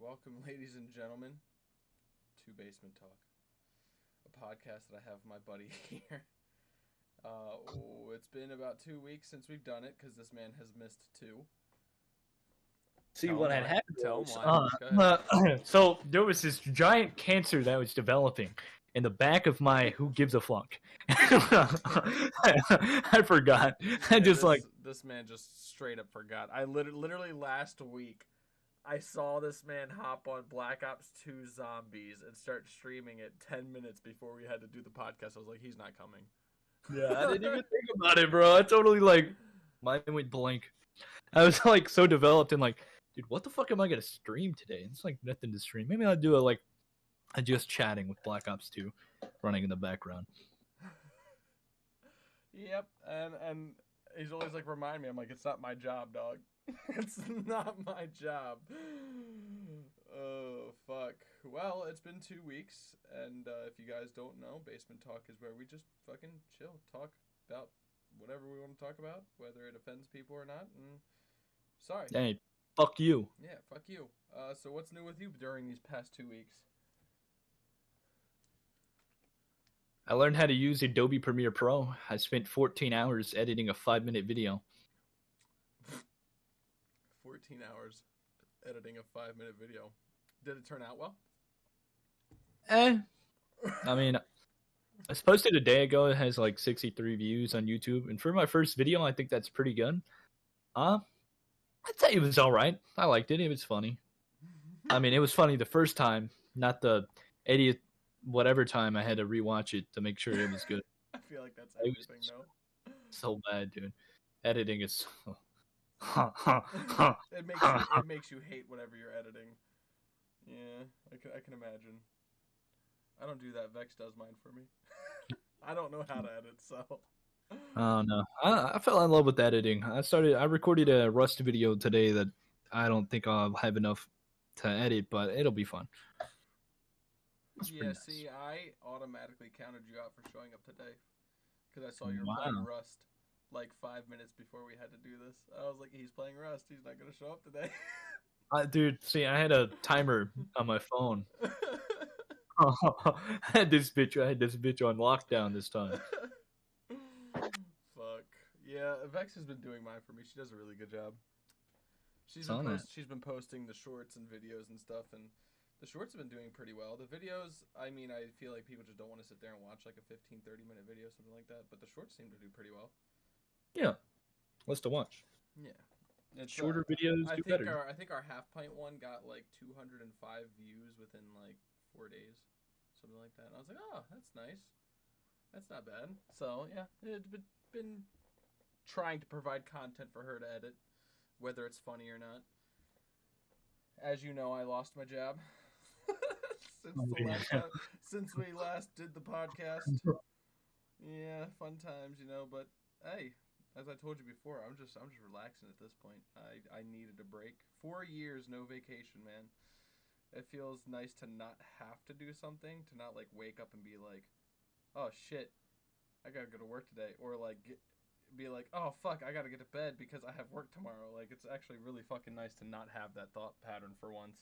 Welcome, ladies and gentlemen, to Basement Talk, a podcast that I have my buddy here. It's been about 2 weeks since we've done it because this man has missed two. See, Tell what him had why. happened Tell him was, why. Go ahead. so there was this giant cancer that was developing in the back of my who gives a fuck. I forgot. I just this man just straight up forgot. I literally last week I saw this man hop on Black Ops 2 Zombies and start streaming it 10 minutes before we had to do the podcast. I was like, he's not coming. Yeah, I didn't even think about it, bro. I totally mine went blank. I was so developed and dude, what the fuck am I gonna stream today? It's nothing to stream. Maybe I'll do a just chatting with Black Ops 2 running in the background. Yep, and he's always remind me. I'm like, it's not my job, dog. It's not my job. Oh, fuck. Well, it's been 2 weeks, and if you guys don't know, Basement Talk is where we just fucking chill, talk about whatever we want to talk about, whether it offends people or not, and sorry. Hey, fuck you. Yeah, fuck you. So what's new with you during these past 2 weeks? I learned how to use Adobe Premiere Pro. I spent 14 hours editing a 5-minute video. 14 hours editing a 5-minute video. Did it turn out well? I mean, I posted a day ago. It has 63 views on YouTube. And for my first video, I think that's pretty good. I'd say it was all right. I liked it. It was funny. I mean, it was funny the first time, not the 80th whatever time I had to rewatch it to make sure it was good. I feel like that's everything, though. So bad, dude. Editing is so... it makes you hate whatever you're editing. Yeah, I can imagine. I don't do that. Vex does mine for me. I don't know how to edit, so. Oh no, I fell in love with editing. I recorded a Rust video today that I don't think I'll have enough to edit, but it'll be fun. Yeah, nice. See, I automatically counted you out for showing up today because I saw you were playing Rust 5 minutes before we had to do this. I was like, he's playing Rust. He's not going to show up today. Dude, see, I had a timer on my phone. I had this bitch on lockdown this time. Fuck. Yeah, Vex has been doing mine for me. She does a really good job. She's been posting the shorts and videos and stuff, and the shorts have been doing pretty well. The videos, I mean, I feel like people just don't want to sit there and watch a 15, 30-minute video, something like that, but the shorts seem to do pretty well. Yeah. What's to watch? Yeah. It's, shorter videos do better. I think our half pint one got 205 views within 4 days. Something like that. And I was like, oh, that's nice. That's not bad. So, yeah, it's been trying to provide content for her to edit, whether it's funny or not. As you know, I lost my job since we last did the podcast. Yeah, fun times, but hey, as I told you before, I'm just relaxing at this point. I needed a break. 4 years, no vacation, man. It feels nice to not have to do something, to not wake up and be like, oh shit, I gotta go to work today, or be like, oh fuck, I gotta get to bed because I have work tomorrow. It's actually really fucking nice to not have that thought pattern for once.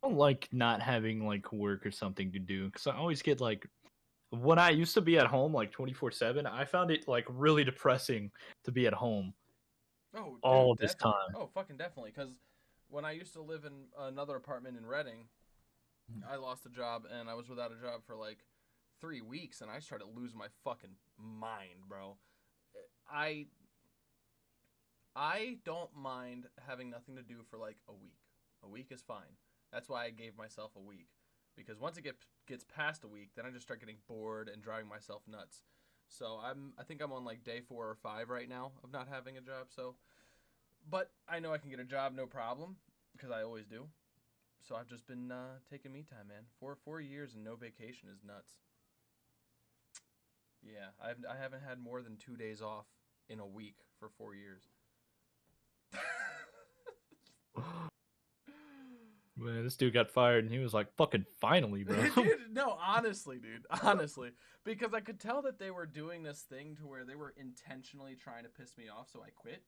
I don't like not having work or something to do, because I always get when I used to be at home 24/7, I found it really depressing to be at home. Oh, dude, all this time. Oh, fucking definitely. Because when I used to live in another apartment in Reading, I lost a job and I was without a job for 3 weeks, and I started losing my fucking mind, bro. I don't mind having nothing to do for a week. A week is fine. That's why I gave myself a week. Because once it gets past a week, then I just start getting bored and driving myself nuts. So I think I'm on day 4 or 5 right now of not having a job. So, but I know I can get a job no problem because I always do. So I've just been taking me time, man. 4 years and no vacation is nuts. Yeah, I haven't had more than 2 days off in a week for 4 years. Man, this dude got fired, and he was like, fucking finally, bro. Dude, no, honestly, dude. Honestly. Because I could tell that they were doing this thing to where they were intentionally trying to piss me off, so I quit.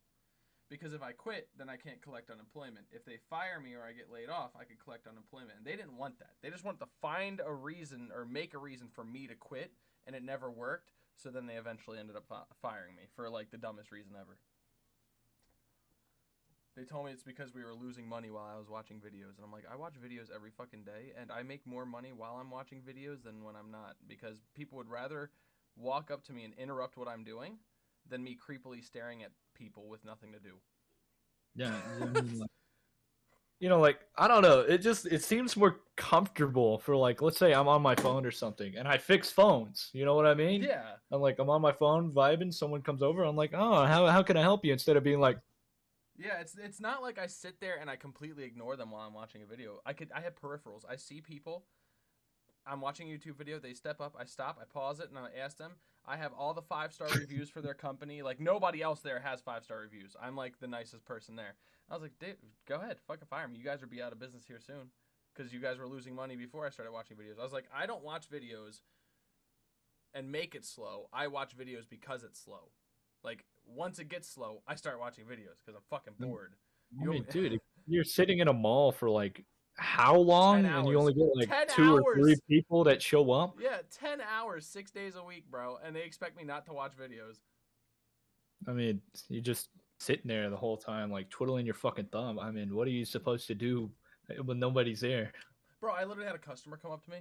Because if I quit, then I can't collect unemployment. If they fire me or I get laid off, I could collect unemployment. And they didn't want that. They just wanted to find a reason or make a reason for me to quit, and it never worked. So then they eventually ended up firing me for like the dumbest reason ever. They told me it's because we were losing money while I was watching videos. And I'm like, I watch videos every fucking day, and I make more money while I'm watching videos than when I'm not. Because people would rather walk up to me and interrupt what I'm doing than me creepily staring at people with nothing to do. Yeah, I mean, like I don't know. It seems more comfortable for like, let's say I'm on my phone or something, and I fix phones. You know what I mean? Yeah. I'm on my phone vibing. Someone comes over. I'm like, oh, how can I help you? Instead of being like, Yeah, it's not like I sit there and I completely ignore them while I'm watching a video. I have peripherals. I see people. I'm watching a YouTube video. They step up. I stop. I pause it and I ask them. I have all the 5-star reviews for their company. Like nobody else there has 5-star reviews. I'm like the nicest person there. I was like, Dave, go ahead, fucking fire me. You guys will be out of business here soon, because you guys were losing money before I started watching videos. I was like, I don't watch videos and make it slow. I watch videos because it's slow. Like once it gets slow, I start watching videos because I'm fucking bored. I mean, dude, you're sitting in a mall for like how long, and you only get like 2 or 3 people that show up. Yeah, 10 hours, 6 days a week, bro, and they expect me not to watch videos. I mean, you just sitting there the whole time, like twiddling your fucking thumb. I mean, what are you supposed to do when nobody's there? Bro, I literally had a customer come up to me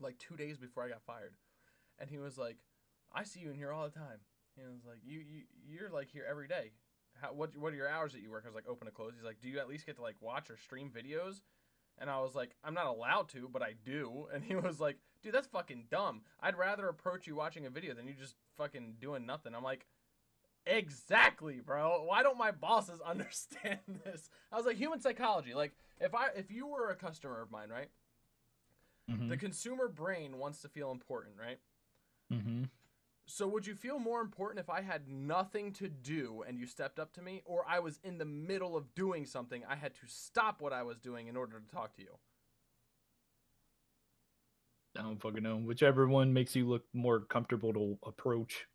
like 2 days before I got fired, and he was like, "I see you in here all the time." He was like, "You're like here every day. What are your hours that you work?" I was like, "Open to close." He's like, "Do you at least get to like watch or stream videos?" And I was like, "I'm not allowed to, but I do." And he was like, "Dude, that's fucking dumb. I'd rather approach you watching a video than you just fucking doing nothing." I'm like, exactly, bro. Why don't my bosses understand this? I was like, human psychology. Like, if you were a customer of mine, right? Mm-hmm. The consumer brain wants to feel important, right? Mm-hmm. So would you feel more important if I had nothing to do and you stepped up to me, or I was in the middle of doing something, I had to stop what I was doing in order to talk to you? I don't fucking know. Whichever one makes you look more comfortable to approach.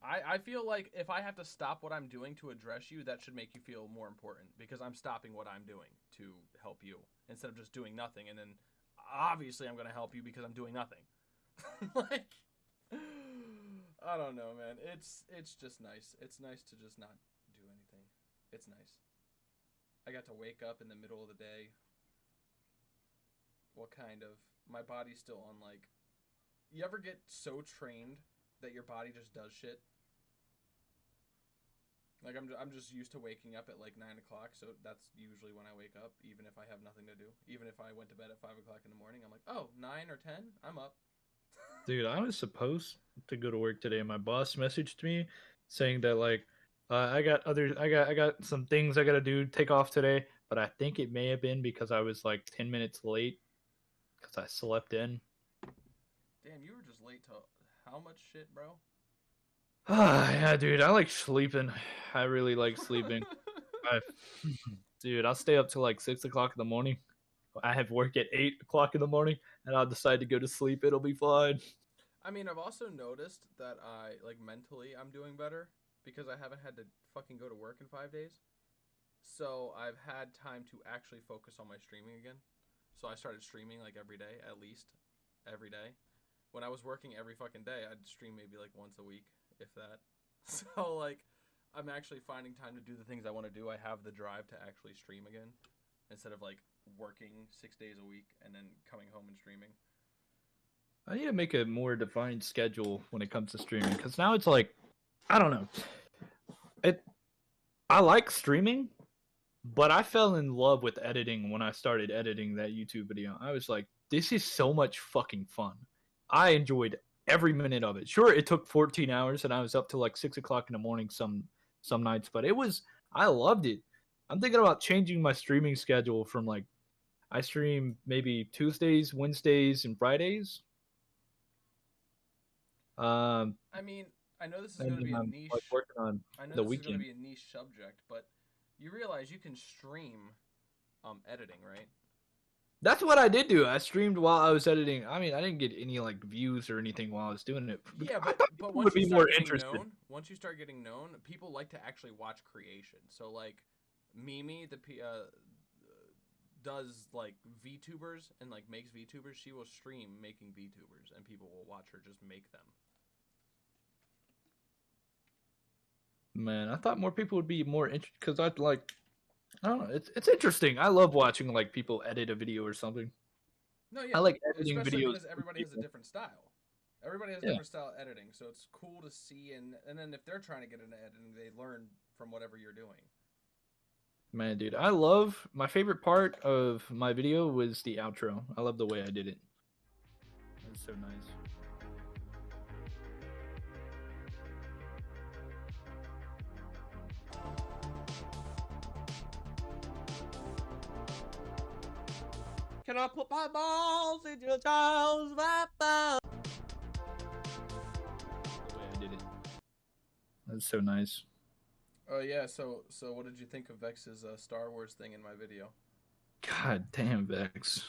I feel like if I have to stop what I'm doing to address you, that should make you feel more important, because I'm stopping what I'm doing to help you instead of just doing nothing. And then obviously I'm going to help you because I'm doing nothing. Like, I don't know, man. It's just nice. It's nice to just not do anything. It's nice. I got to wake up in the middle of the day. What kind of... My body's still on, like... You ever get so trained that your body just does shit? Like, I'm just used to waking up at, like, 9 o'clock, so that's usually when I wake up, even if I have nothing to do. Even if I went to bed at 5 o'clock in the morning, I'm like, oh, 9 or 10? I'm up. Dude, I was supposed to go to work today, and my boss messaged me saying that, like, I got some things I gotta do, take off today, but I think it may have been because I was, like, 10 minutes late, because I slept in. Damn, you were just late to how much shit, bro? Yeah, dude, I like sleeping. I really like sleeping. Dude, I'll stay up till like 6 o'clock in the morning. I have work at 8 o'clock in the morning, and I'll decide to go to sleep. It'll be fine. I mean, I've also noticed that like, mentally, I'm doing better because I haven't had to fucking go to work in 5 days. So I've had time to actually focus on my streaming again. So I started streaming, like, every day, at least. Every day. When I was working every fucking day, I'd stream maybe, like, once a week, if that. So, like, I'm actually finding time to do the things I want to do. I have the drive to actually stream again, instead of, like, working 6 days a week and then coming home and streaming. I need to make a more defined schedule when it comes to streaming, because now it's like, I don't know. I like streaming, but I fell in love with editing when I started editing that YouTube video. I was like, this is so much fucking fun. I enjoyed every minute of it. Sure, it took 14 hours, and I was up till like 6 o'clock in the morning some nights, but I loved it. I'm thinking about changing my streaming schedule from, like, I stream maybe Tuesdays, Wednesdays, and Fridays. I mean, I know this is going to be a niche. Like, working on I know the this weekend. is going to be a niche subject, but you realize you can stream editing, right? That's what I did do. I streamed while I was editing. I mean, I didn't get any like views or anything while I was doing it. Yeah, I thought but people would once you be more start getting interested. known, people like to actually watch creation. So like Mimi, does like VTubers and like makes VTubers. She will stream making VTubers, and people will watch her just make them. Man, I thought more people would be more interested because I'd like. I don't know. It's interesting. I love watching like people edit a video or something. No, I yeah, like editing especially videos. because everybody has a different style. Everybody has a Yeah, different style of editing, so it's cool to see. And then if they're trying to get into editing, they learn from whatever you're doing. man, dude, I love my favorite part of my video was the outro. I love the way I did it. That's so nice. Can I put my balls in your child's mouth? The way I did it. That's so nice. Oh yeah, so what did you think of Vex's Star Wars thing in my video? God damn, Vex.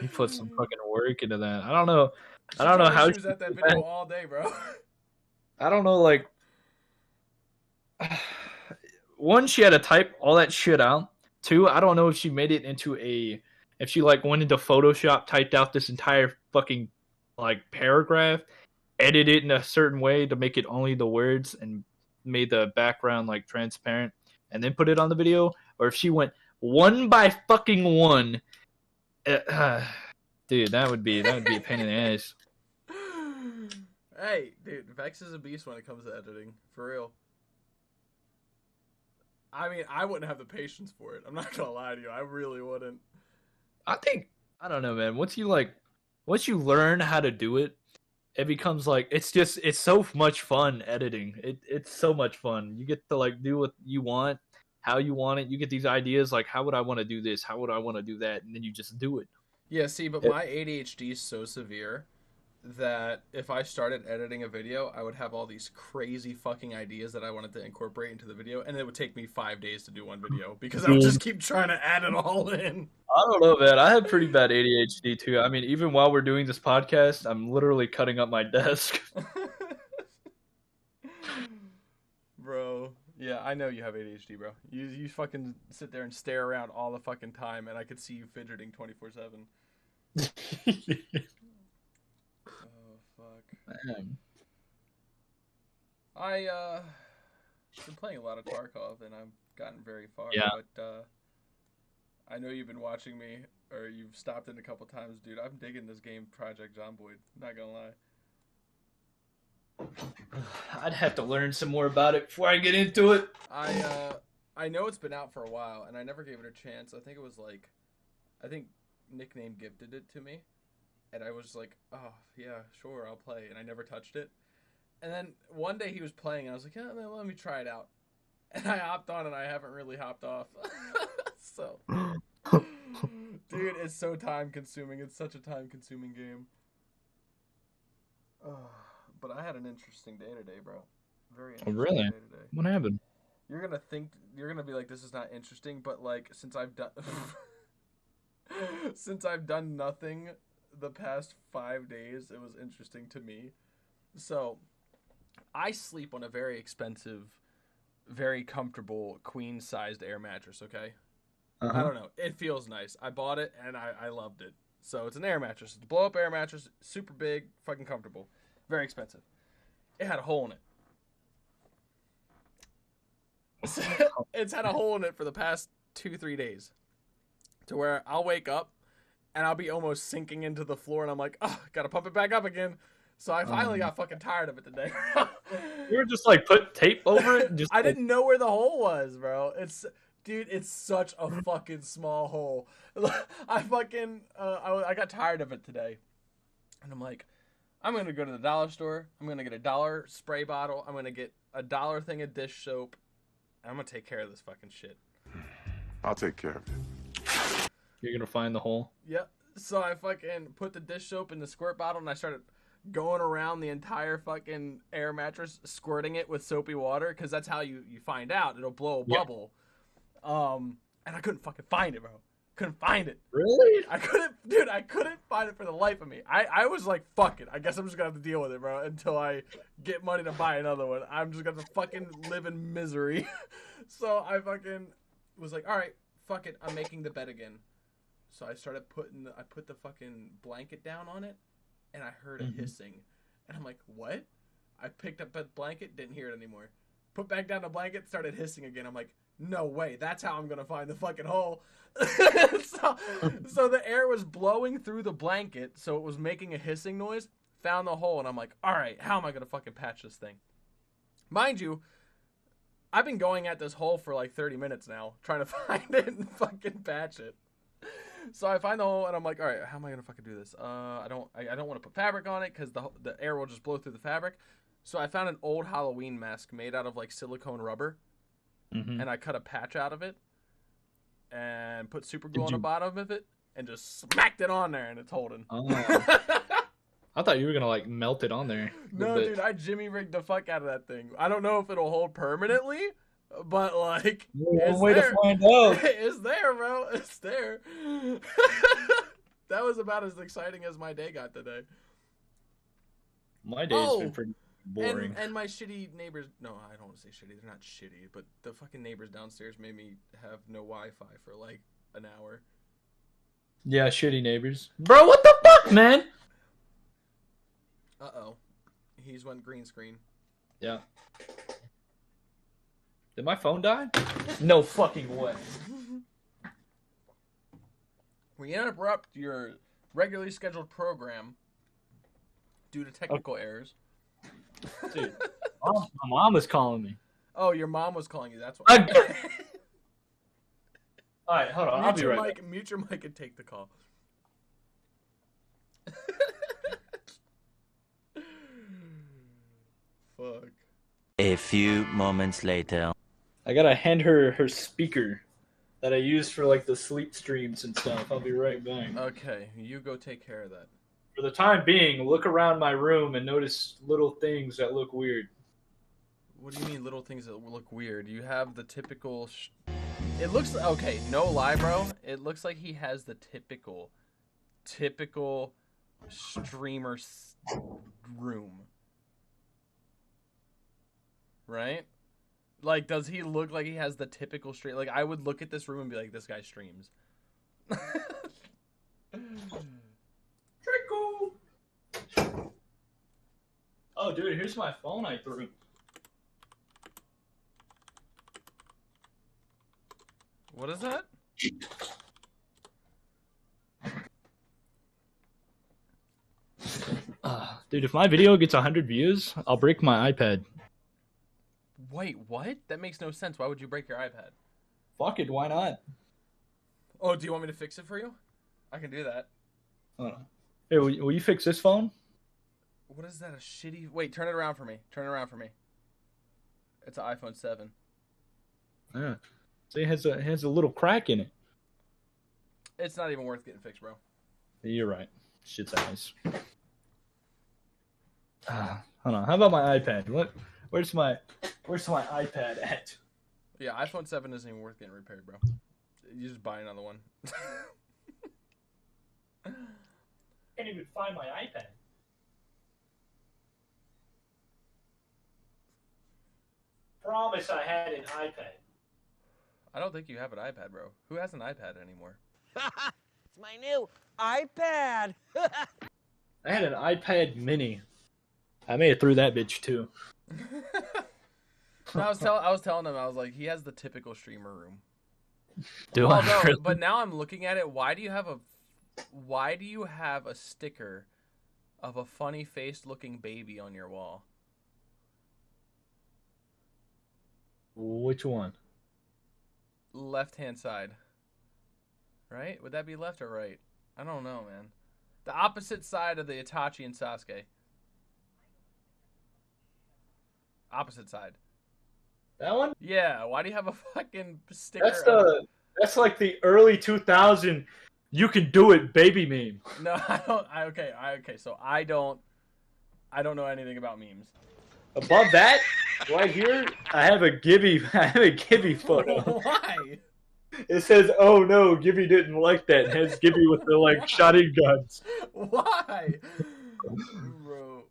He put some fucking work into that. I don't know. I don't know how she was at that video all day, bro. I don't know, like, one, she had to type all that shit out. Two, I don't know if she made it into if she like went into Photoshop, typed out this entire fucking like paragraph, edited it in a certain way to make it only the words and made the background like transparent, and then put it on the video, or if she went one by fucking one. Dude, that would be a pain in the ass. Hey, dude, Vex is a beast when it comes to editing, for real. I mean, I wouldn't have the patience for it. I'm not gonna lie to you. I really wouldn't. I think I don't know, man. Once you learn how to do it, it becomes like it's so much fun editing. It's so much fun. You get to like do what you want, how you want it. You get these ideas like how would I want to do this? How would I want to do that? And then you just do it. Yeah, see, but my ADHD is so severe that if I started editing a video, I would have all these crazy fucking ideas that I wanted to incorporate into the video, and it would take me 5 days to do one video because I would just keep trying to add it all in. I don't know, man. I have pretty bad ADHD too. I mean, even while we're doing this podcast, I'm literally cutting up my desk. Bro, yeah, I know you have ADHD, bro. You fucking sit there and stare around all the fucking time, and I could see you fidgeting 24/7. Oh fuck. Man. I been playing a lot of Tarkov, and I've gotten very far. Yeah. But I know you've been watching me, or you've stopped in a couple times, dude. I'm digging this game, Project Zomboid. Not gonna lie. I'd have to learn some more about it before I get into it. I know it's been out for a while, and I never gave it a chance. I think Nickname gifted it to me, and I was like, oh yeah, sure, I'll play, and I never touched it. And then one day he was playing, and I was like, yeah, let me try it out. And I hopped on, and I haven't really hopped off. So, dude, it's so time consuming. It's such a time consuming game. But I had an interesting day today, bro. Very Oh, interesting really? day today. What happened? You're gonna be like, this is not interesting, but like, since I've done nothing the past 5 days, it was interesting to me. So, I sleep on a very expensive, very comfortable queen-sized air mattress. Okay. I don't know. It feels nice. I bought it and I loved it. So it's an air mattress. It's a blow-up air mattress. Super big, fucking comfortable. Very expensive. It had a hole in it. It's had a hole in it for the past 2-3 days. To where I'll wake up and I'll be almost sinking into the floor and I'm like, oh, gotta pump it back up again. So I finally got fucking tired of it today. You were just like put tape over it? And just I didn't know where the hole was, bro. Dude, it's such a fucking small hole. I got tired of it today. And I'm like, I'm going to go to the dollar store. I'm going to get a $1 spray bottle. I'm going to get a $1 thing of dish soap. And I'm going to take care of this fucking shit. I'll take care of it. You're gonna find the hole. Yep. So I fucking put the dish soap in the squirt bottle and I started going around the entire fucking air mattress, squirting it with soapy water, because that's how you find out. It'll blow a bubble. And I couldn't fucking find it, bro. Couldn't find it. Really? I couldn't find it for the life of me. I was like, fuck it. I guess I'm just gonna have to deal with it, bro, until I get money to buy another one. I'm just gonna fucking live in misery. So I fucking was like, all right, fuck it. I'm making the bed again. So I started I put the fucking blanket down on it, and I heard a hissing. And I'm like, what? I picked up the blanket, didn't hear it anymore. Put back down the blanket, started hissing again. I'm like, no way. That's how I'm gonna find the fucking hole. So the air was blowing through the blanket, so it was making a hissing noise. Found the hole, and I'm like, all right, how am I gonna fucking patch this thing? Mind you, I've been going at this hole for like 30 minutes now, trying to find it and fucking patch it. So I find the hole, and I'm like, all right, how am I gonna fucking do this? I don't want to put fabric on it because the air will just blow through the fabric. So I found an old Halloween mask made out of like silicone rubber, and I cut a patch out of it. And put super glue on the bottom of it and just smacked it on there, and it's holding. Oh. I thought you were gonna like melt it on there. No, dude, I Jimmy rigged the fuck out of that thing. I don't know if it'll hold permanently, but like, it's way there. To find out. It's there, bro. It's there. That was about as exciting as my day got today. My day's been pretty boring. And my shitty neighbors. No, I don't want to say shitty. They're not shitty, but the fucking neighbors downstairs made me have no Wi-Fi for like an hour. Yeah, shitty neighbors. Bro, what the fuck, man? Uh-oh. He's went green screen. Yeah. Did my phone die? No fucking way. We interrupt your regularly scheduled program due to technical errors. Dude, my mom was calling me. Oh, your mom was calling you. That's why. All right, hold on. I'll be right back. Mute your mic and take the call. Fuck. A few moments later. I gotta hand her speaker that I use for like the sleep streams and stuff. I'll be right back. Okay, you go take care of that. For the time being, look around my room and notice little things that look weird. What do you mean little things that look weird? You have the typical... It looks... Okay, no lie, bro. It looks like he has the typical streamer room. Right? Like, does he look like he has the typical stream? Like, I would look at this room and be like, this guy streams. Trickle! Oh, dude, here's my phone I threw. What is that? Dude, if my video gets 100 views, I'll break my iPad. Wait, what? That makes no sense. Why would you break your iPad? Fuck it, why not? Oh, do you want me to fix it for you? I can do that. Hey, will you fix this phone? What is that, a shitty... Wait, turn it around for me. Turn it around for me. It's an iPhone 7. Yeah. See, it has a little crack in it. It's not even worth getting fixed, bro. You're right. Shit's ass. Hold on. How about my iPad? Where's my iPad at? Yeah, iPhone 7 isn't even worth getting repaired, bro. You just buy another one. Can't even find my iPad. Promise I had an iPad. I don't think you have an iPad, bro. Who has an iPad anymore? It's my new iPad. I had an iPad mini. I may have threw that bitch too. No, I was telling him, I was like, he has the typical streamer room. Do I? Really? But now I'm looking at it. Why do you have a sticker of a funny faced looking baby on your wall? Which one? Left hand side. Right? Would that be left or right? I don't know, man. The opposite side of the Itachi and Sasuke. Opposite side. That one? Yeah. Why do you have a fucking sticker? That's like the early 2000 you can do it baby meme. No, I don't. Okay. So I don't know anything about memes. Above that, right here, I have a Gibby photo. Why? It says, "Oh no, Gibby didn't like that." It has Gibby with the like shotty guns. Why? Bro.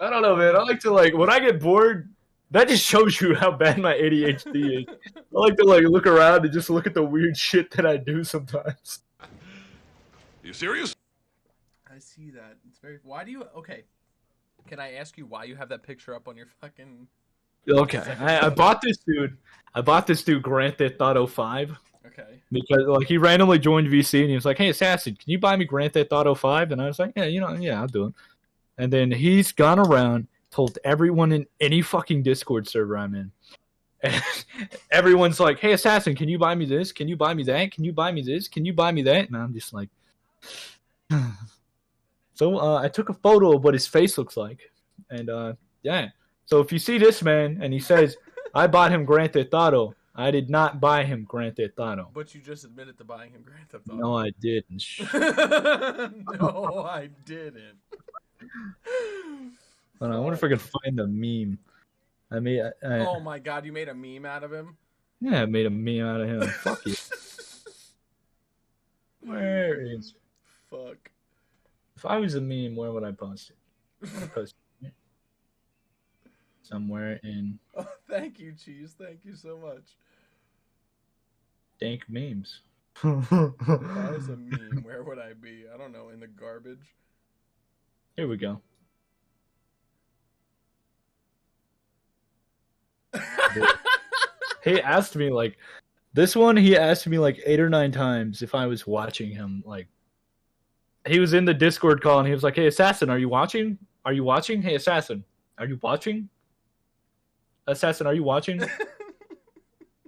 I don't know, man. I like to like when I get bored. That just shows you how bad my ADHD is. I like to like look around and just look at the weird shit that I do sometimes. You serious? I see that. It's very. Why do you? Okay. Can I ask you why you have that picture up on your fucking? Okay, I bought this dude. I bought this dude Grand Theft Auto 5 Okay. because like he randomly joined VC and he was like, "Hey, Assassin, can you buy me Grand Theft Auto 5?" And I was like, "Yeah, yeah, I'll do it." And then he's gone around, told everyone in any fucking Discord server I'm in. And everyone's like, "Hey, Assassin, can you buy me this? Can you buy me that? Can you buy me this? Can you buy me that?" And I'm just like... So I took a photo of what his face looks like. And yeah. So if you see this man and he says, "I bought him Grand Theft Auto," I did not buy him Grand Theft Auto. But you just admitted to buying him Grand Theft Auto. No, I didn't. No, I didn't. Hold on, I wonder if I can find the meme. I mean, Oh my god, you made a meme out of him? yeah, I made a meme out of him. Fuck you. Where is? Fuck. If I was a meme, where would I post it? I'm gonna post it somewhere in Oh, thank you, Cheese. Thank you so much. dank memes. If I was a meme, where would I be? I don't know, in the garbage? Here we go. He asked me like this one. He asked me like 8 or 9 times if I was watching him. Like he was in the Discord call and he was like, "Hey, Assassin, are you watching? Are you watching? Hey, Assassin, are you watching? Assassin, are you watching?"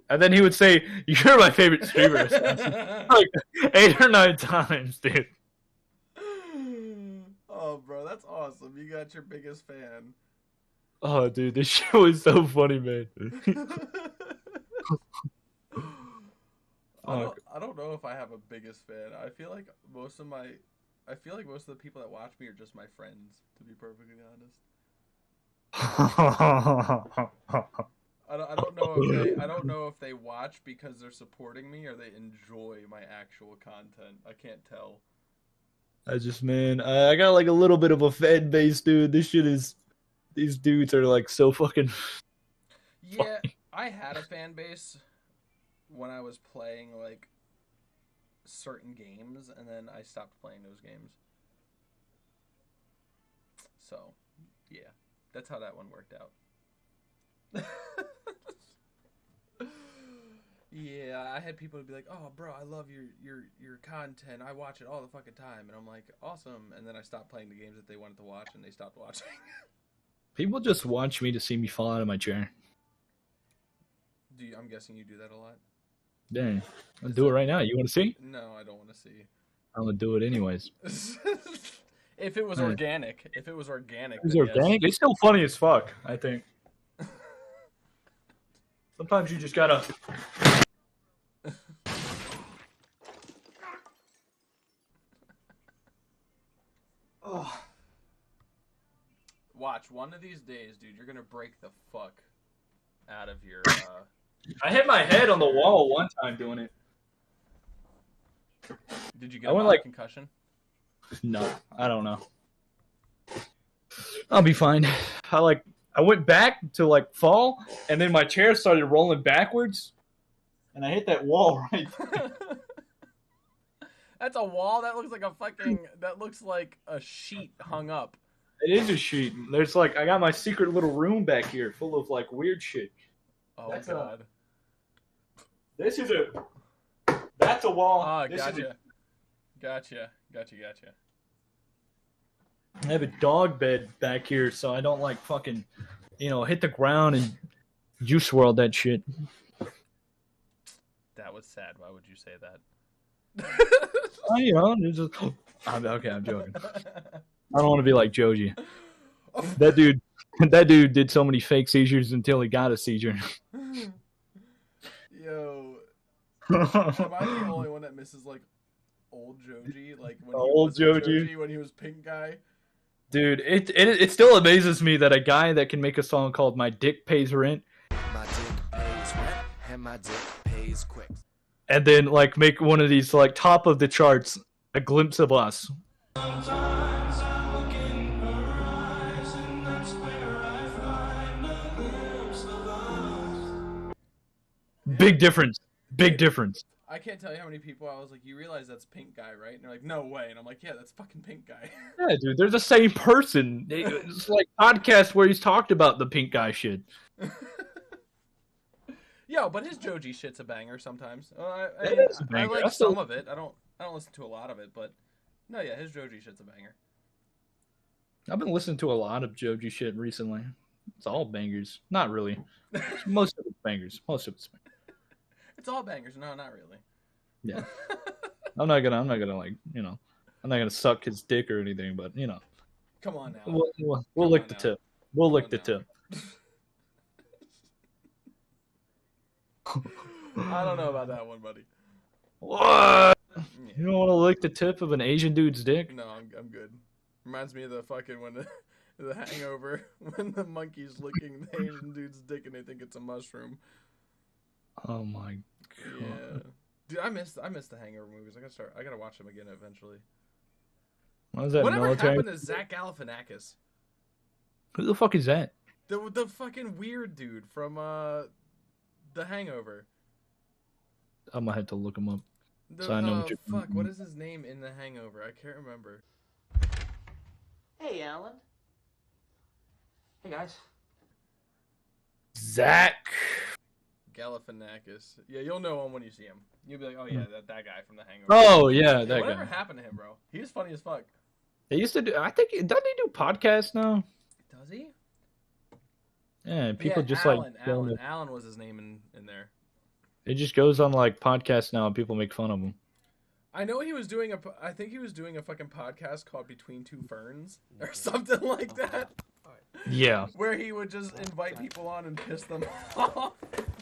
And then he would say, "You're my favorite streamer." Assassin. Like 8 or 9 times, dude. Oh, bro, that's awesome. You got your biggest fan. Oh, dude, this show is so funny, man. I don't know if I have a biggest fan. I feel like most of the people that watch me are just my friends, to be perfectly honest. I don't know if they watch because they're supporting me or they enjoy my actual content. I can't tell. I got like a little bit of a fan base, dude. These dudes are like so fucking. Yeah, I had a fan base when I was playing like certain games, and then I stopped playing those games. So, yeah, that's how that one worked out. Yeah, I had people be like, "Oh, bro, I love your content. I watch it all the fucking time," and I'm like, "Awesome." And then I stopped playing the games that they wanted to watch, and they stopped watching. People just watch me to see me fall out of my chair. I'm guessing you do that a lot. Dang, I'll do it right now. You want to see? No, I don't want to see. I'm gonna do it anyways. If it was organic, then It's organic. It's still funny as fuck, I think. Sometimes you just gotta. Oh. Watch, one of these days, dude, you're gonna break the fuck out of your. I hit my head on the wall one time doing it. Did you get a concussion? No, I don't know. I'll be fine. I went back to like fall, and then my chair started rolling backwards, and I hit that wall right there. That's a wall? That looks like a fucking... That looks like a sheet hung up. It is a sheet. There's like... I got my secret little room back here full of like weird shit. Oh, that's God. This is a... That's a wall. Ah, Gotcha. I have a dog bed back here, so I don't like fucking, hit the ground and juice world that shit. That was sad. Why would you say that? I'm joking. I don't want to be like Joji. That dude did so many fake seizures until he got a seizure. Yo. Am I the only one that misses like old Joji? Like when old Joji when he was pink guy? Dude, it still amazes me that a guy that can make a song called "My Dick Pays Rent" My dick pays rent and my dick pays quick. and then like make one of these like top of the charts, a glimpse of us. Big difference. Big difference. I can't tell you how many people I was like, you realize that's Pink Guy, right? And they're like, no way. And I'm like, yeah, that's fucking Pink Guy. Yeah, dude, they're the same person. It's like podcasts where he's talked about the Pink Guy shit. Yo, but his Joji shit's a banger sometimes. I banger. like some of it. I don't listen to a lot of it, but no, yeah, his Joji shit's a banger. I've been listening to a lot of Joji shit recently. It's all bangers. Not really. Most of it's bangers. Most of it's bangers. It's all bangers. No, not really. Yeah. I'm not gonna like, you know, I'm not gonna suck his dick or anything, but you know. Come on now. We'll lick the tip. We'll lick the tip. I don't know about that one, buddy. What? You don't want to lick the tip of an Asian dude's dick? No, I'm good. Reminds me of the fucking when the Hangover when the monkey's licking the Asian dude's dick and they think it's a mushroom. Oh my god. Yeah. Dude, I miss the Hangover movies. I gotta watch them again eventually. What is that? Whatever military? happened to Zach Galifianakis? Who the fuck is that? The fucking weird dude from the Hangover. I'm gonna have to look him up. So I know what you're fuck, what is his name in the Hangover? I can't remember. Hey, Alan. Hey, guys. Zach Galifianakis. Yeah, you'll know him when you see him. You'll be like, oh yeah, that guy from the Hangover. Oh yeah, that guy. Whatever happened to him, bro? He's funny as fuck. They used to do. I think doesn't he do podcasts now? Does he? Yeah, people just Alan, like Alan was his name in there. It just goes on like podcasts now, and people make fun of him. I know he was doing I think he was doing a fucking podcast called Between Two Ferns or something like that. Yeah. Where he would just invite people on and piss them off.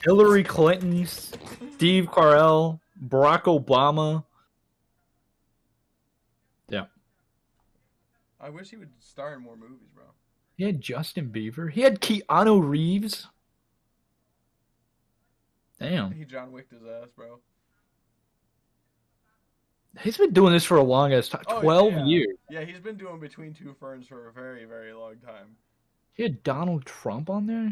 Hillary Clinton, Steve Carell, Barack Obama. Yeah. I wish he would star in more movies, bro. He had Justin Bieber. He had Keanu Reeves. Damn. He John Wicked his ass, bro. He's been doing this for a long ass time. 12 years. Yeah, he's been doing Between Two Ferns for a very, very long time. He had Donald Trump on there?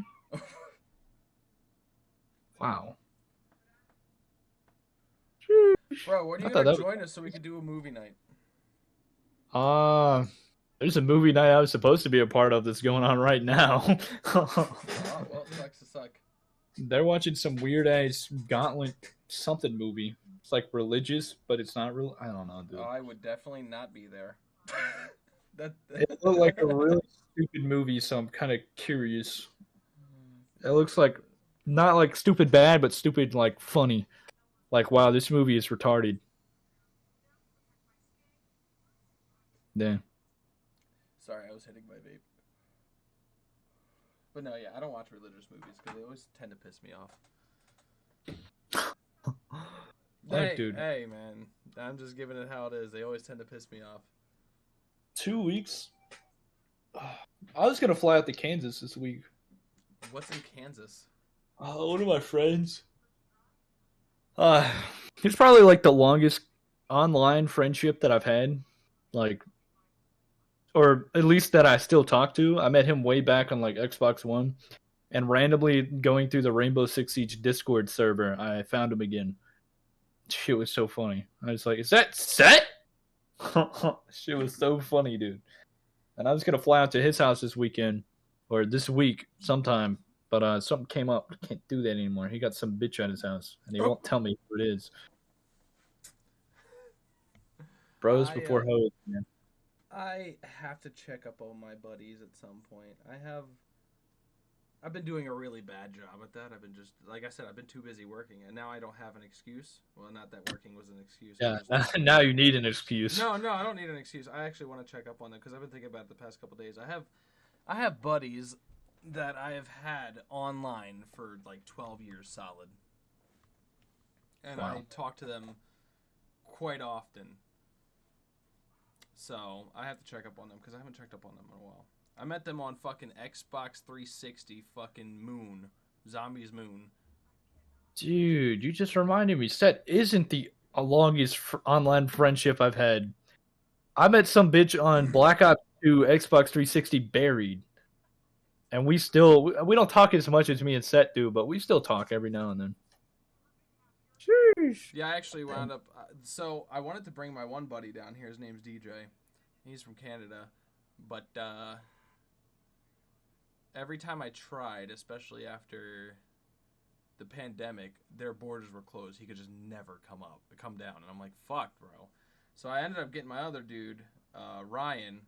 Wow. Bro, when are you thought gonna that join us so we can do a movie night? There's a movie night I was supposed to be a part of that's going on right now. Oh, well, it sucks to suck. They're watching some weird ass Gauntlet something movie. It's like religious, but it's not real. I don't know, dude. Oh, I would definitely not be there. It looked like a really stupid movie, so I'm kind of curious. It looks like not like stupid bad, but stupid like funny. Like, wow, this movie is retarded. Yeah. Sorry, I was hitting my vape. But no, yeah, I don't watch religious movies because they always tend to piss me off. Dude. Hey, man, I'm just giving it how it is. They always tend to piss me off. 2 weeks? I was going to fly out to Kansas this week. What's in Kansas? One of my friends. It's probably like the longest online friendship that I've had. Like, or at least that I still talk to. I met him way back on like Xbox One. And randomly going through the Rainbow Six Siege Discord server, I found him again. Shit was so funny. I was like, is that set? Shit was so funny, dude. And I was going to fly out to his house this weekend. Or this week sometime. But something came up. Can't do that anymore. He got some bitch at his house. And he won't tell me who it is. Bros before hoes, man. I have to check up on my buddies at some point. I've been doing a really bad job at that. I've been just, like I said, I've been too busy working. And now I don't have an excuse. Well, not that working was an excuse. Yeah, now you need an excuse. No, I don't need an excuse. I actually want to check up on them because I've been thinking about it the past couple days. I have buddies that I have had online for like 12 years solid. And Wow. I talk to them quite often. So I have to check up on them because I haven't checked up on them in a while. I met them on fucking Xbox 360 fucking Moon. Zombies Moon. Dude, you just reminded me. Set isn't the longest online friendship I've had. I met some bitch on Black Ops 2 Xbox 360 buried. And we don't talk as much as me and Set do, but we still talk every now and then. Sheesh. Yeah, I actually wound up. So I wanted to bring my one buddy down here. His name's DJ. He's from Canada, but every time I tried, especially after the pandemic, their borders were closed. He could just never come down, and I'm like, fuck, bro. So I ended up getting my other dude, Ryan.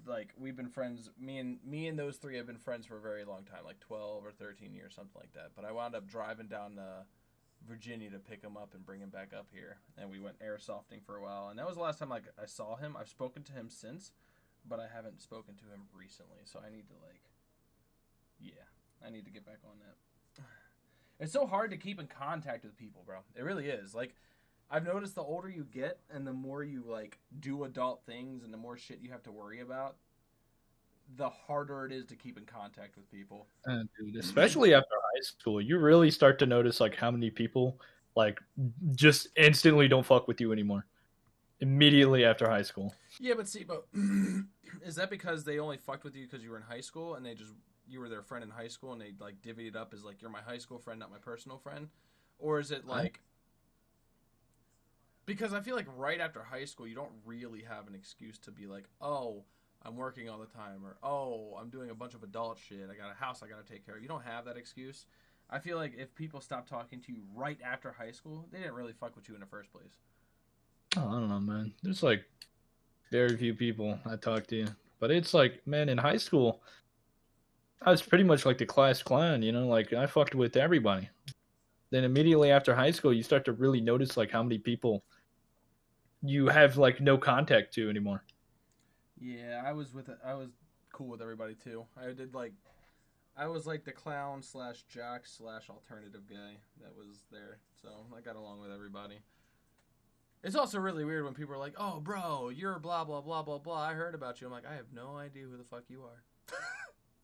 Like, we've been friends. Me and those three have been friends for a very long time, like 12 or 13 years, something like that. But I wound up driving down Virginia to pick him up and bring him back up here, and we went airsofting for a while, and that was the last time I saw him. I've spoken to him since, but I haven't spoken to him recently, so I need to I need to get back on that. It's so hard to keep in contact with people, bro. It really is. Like, I've noticed the older you get and the more you like do adult things and the more shit you have to worry about, the harder it is to keep in contact with people. Dude, especially after high school, you really start to notice like how many people like just instantly don't fuck with you anymore. Immediately after high school. Yeah, but is that because they only fucked with you because you were in high school and you were their friend in high school and they like divvied it up as like you're my high school friend, not my personal friend? Or is it like because I feel like right after high school you don't really have an excuse to be like, oh, I'm working all the time, or oh, I'm doing a bunch of adult shit. I got a house I got to take care of. You don't have that excuse. I feel like if people stop talking to you right after high school, they didn't really fuck with you in the first place. Oh, I don't know, man. There's like very few people I talk to, but it's like, man, in high school, I was pretty much like the class clown, you know, like I fucked with everybody. Then immediately after high school, you start to really notice like how many people you have like no contact to anymore. Yeah, I was cool with everybody too. I was like the clown / jock / alternative guy that was there, so I got along with everybody. It's also really weird when people are like, "Oh, bro, you're blah blah blah blah blah. I heard about you." I'm like, I have no idea who the fuck you are.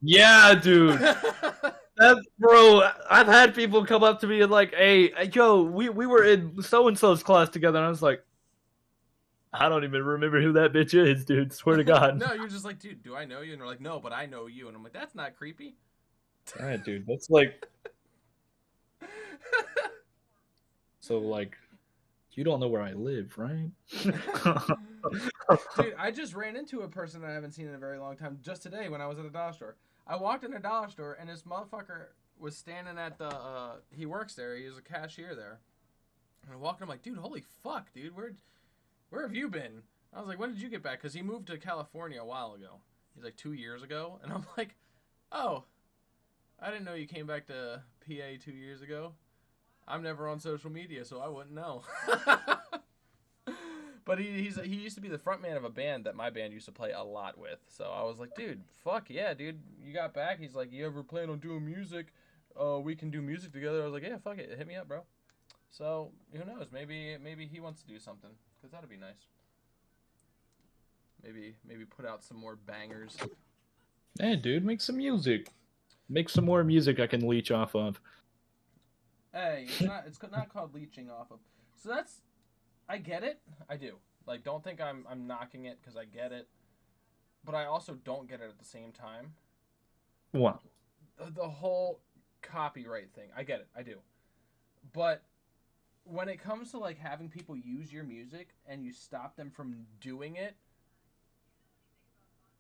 Yeah, dude. Bro, I've had people come up to me and like, "Hey, Joe, we were in so and so's class together," and I was like, I don't even remember who that bitch is, dude. Swear to God. No, you're just like, dude, do I know you? And they're like, no, but I know you. And I'm like, that's not creepy. Yeah, dude. That's like. So, like, you don't know where I live, right? Dude, I just ran into a person that I haven't seen in a very long time just today when I was at a dollar store. I walked in a dollar store, and this motherfucker was standing at the, he works there. He was a cashier there. And I walked in, I'm like, dude, holy fuck, dude. Where have you been? I was like, when did you get back? Because he moved to California a while ago. He's like 2 years ago. And I'm like, oh, I didn't know you came back to PA 2 years ago. I'm never on social media, so I wouldn't know. But he used to be the front man of a band that my band used to play a lot with. So I was like, dude, fuck yeah, dude. You got back? He's like, you ever plan on doing music? We can do music together. I was like, yeah, fuck it. Hit me up, bro. So, who knows? Maybe he wants to do something. Because that'd be nice. Maybe put out some more bangers. Hey, dude, make some music. Make some more music I can leech off of. Hey, it's not called leeching off of. So that's, I get it. I do. Like, don't think I'm knocking it because I get it. But I also don't get it at the same time. What? The whole copyright thing. I get it. I do. But when it comes to like having people use your music and you stop them from doing it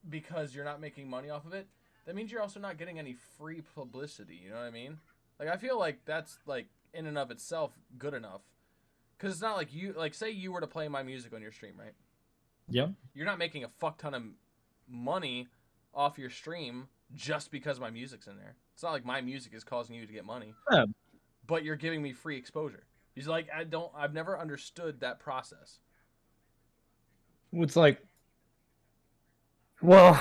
because you're not making money off of it, that means you're also not getting any free publicity. You know what I mean? Like, I feel like that's like in and of itself good enough. Because it's not like you, like, say you were to play my music on your stream, right? Yeah. You're not making a fuck ton of money off your stream just because my music's in there. It's not like my music is causing you to get money. Yeah. But you're giving me free exposure. He's like, I've never understood that process. It's like, well,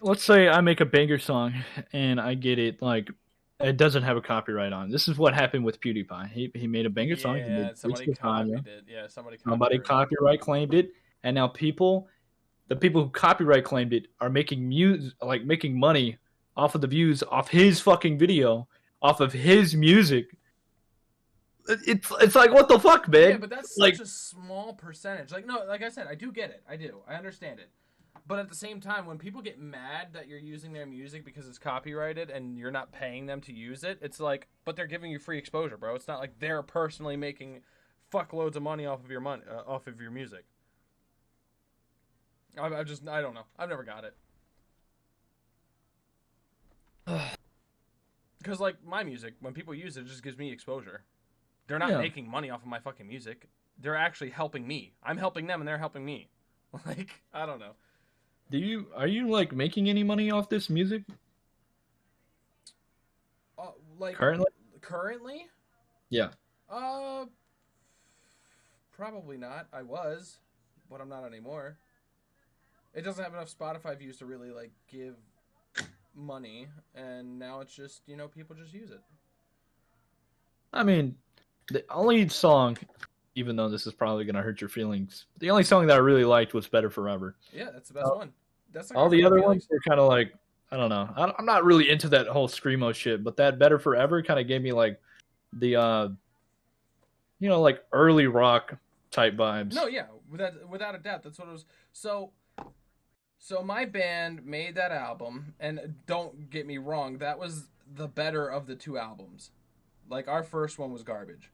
let's say I make a banger song and I get it, like, it doesn't have a copyright on. This is what happened with PewDiePie. He made a banger song. Yeah, somebody copied it. Yeah, somebody copyright claimed it, and now the people who copyright claimed it are making money off of the views off his fucking video, off of his music. it's like, what the fuck, man? Yeah, but that's like, such a small percentage. Like, no, like I said, I do get it. I do. I understand it. But at the same time, when people get mad that you're using their music because it's copyrighted and you're not paying them to use it, it's like, but they're giving you free exposure, bro. It's not like they're personally making fuckloads of money off of your music. I don't know. I've never got it. Because, like, my music, when people use it, it just gives me exposure. They're not making money off of my fucking music. They're actually helping me. I'm helping them, and they're helping me. Like, I don't know. Are you like making any money off this music? Like currently? Yeah. Probably not. I was, but I'm not anymore. It doesn't have enough Spotify views to really like give money, and now it's just, you know, people just use it. I mean, the only song, even though this is probably gonna hurt your feelings, the only song that I really liked was "Better Forever." Yeah, that's the best one. That's like all the other ones were kind of like, I don't know. I'm not really into that whole screamo shit, but that "Better Forever" kind of gave me like the, you know, like early rock type vibes. No, yeah, without a doubt, that's what it was. So my band made that album, and don't get me wrong, that was the better of the two albums. Like, our first one was garbage.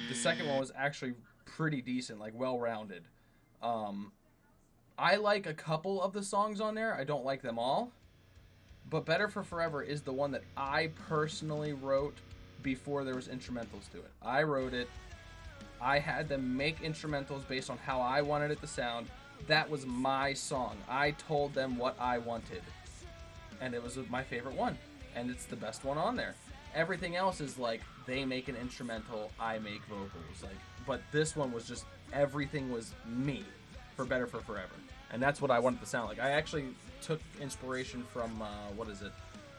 The second one was actually pretty decent, like well-rounded. I like a couple of the songs on there. I don't like them all. But Better for Forever is the one that I personally wrote before there was instrumentals to it. I wrote it. I had them make instrumentals based on how I wanted it to sound. That was my song. I told them what I wanted. And it was my favorite one. And it's the best one on there. Everything else is like, they make an instrumental, I make vocals. Like, but this one was just, everything was me for Better for Forever. And that's what I wanted to sound like. I actually took inspiration from,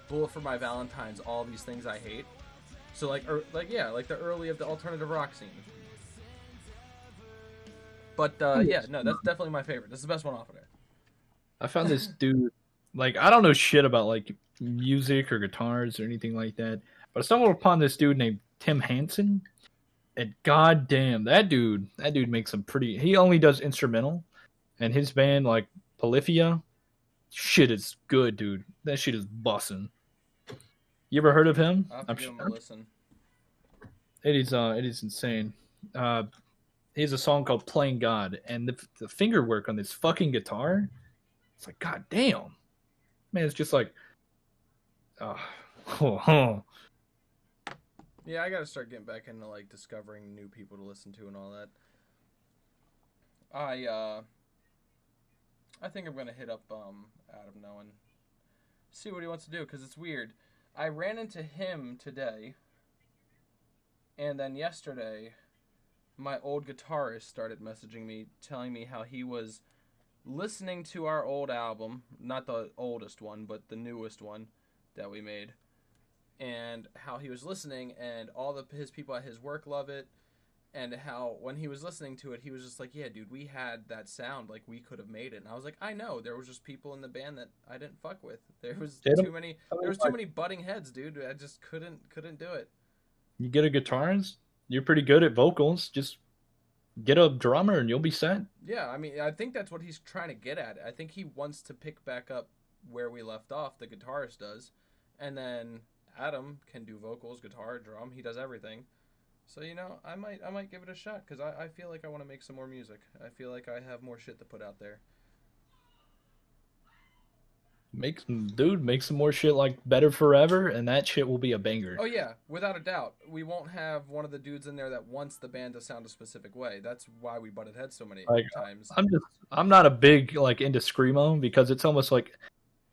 Bullet for My Valentine's, All These Things I Hate. So like the early of the alternative rock scene. But yeah, no, that's definitely my favorite. That's the best one off of there. I found this dude, like, I don't know shit about like music or guitars or anything like that, but I stumbled upon this dude named Tim Hansen, and goddamn, that dude makes some pretty. He only does instrumental, and his band, like Polyphia, shit is good, dude. That shit is bussin'. You ever heard of him? I'll have to give him a listen. It is insane. He has a song called "Playing God," and the finger work on this fucking guitar, it's like, god damn, man, it's just like, Yeah, I gotta start getting back into like discovering new people to listen to and all that. I think I'm gonna hit up Adam Noah and see what he wants to do, because it's weird. I ran into him today, and then yesterday, my old guitarist started messaging me, telling me how he was listening to our old album, not the oldest one, but the newest one that we made, and how he was listening, and all his people at his work love it, and how when he was listening to it, he was just like, yeah, dude, we had that sound, like, we could have made it. And I was like, I know, there was just people in the band that I didn't fuck with. There was too many butting heads, dude. I just couldn't do it. You get a guitarist, you're pretty good at vocals, just get a drummer and you'll be set. Yeah, I mean, I think that's what he's trying to get at. I think he wants to pick back up where we left off, the guitarist does, and then Adam can do vocals, guitar, drum, he does everything. So, you know, I might give it a shot, because I feel like I want to make some more music. I feel like I have more shit to put out there. Make some more shit like Better Forever, and that shit will be a banger. Oh yeah, without a doubt. We won't have one of the dudes in there that wants the band to sound a specific way. That's why we butted heads so many times. I'm not a big like into screamo, because it's almost like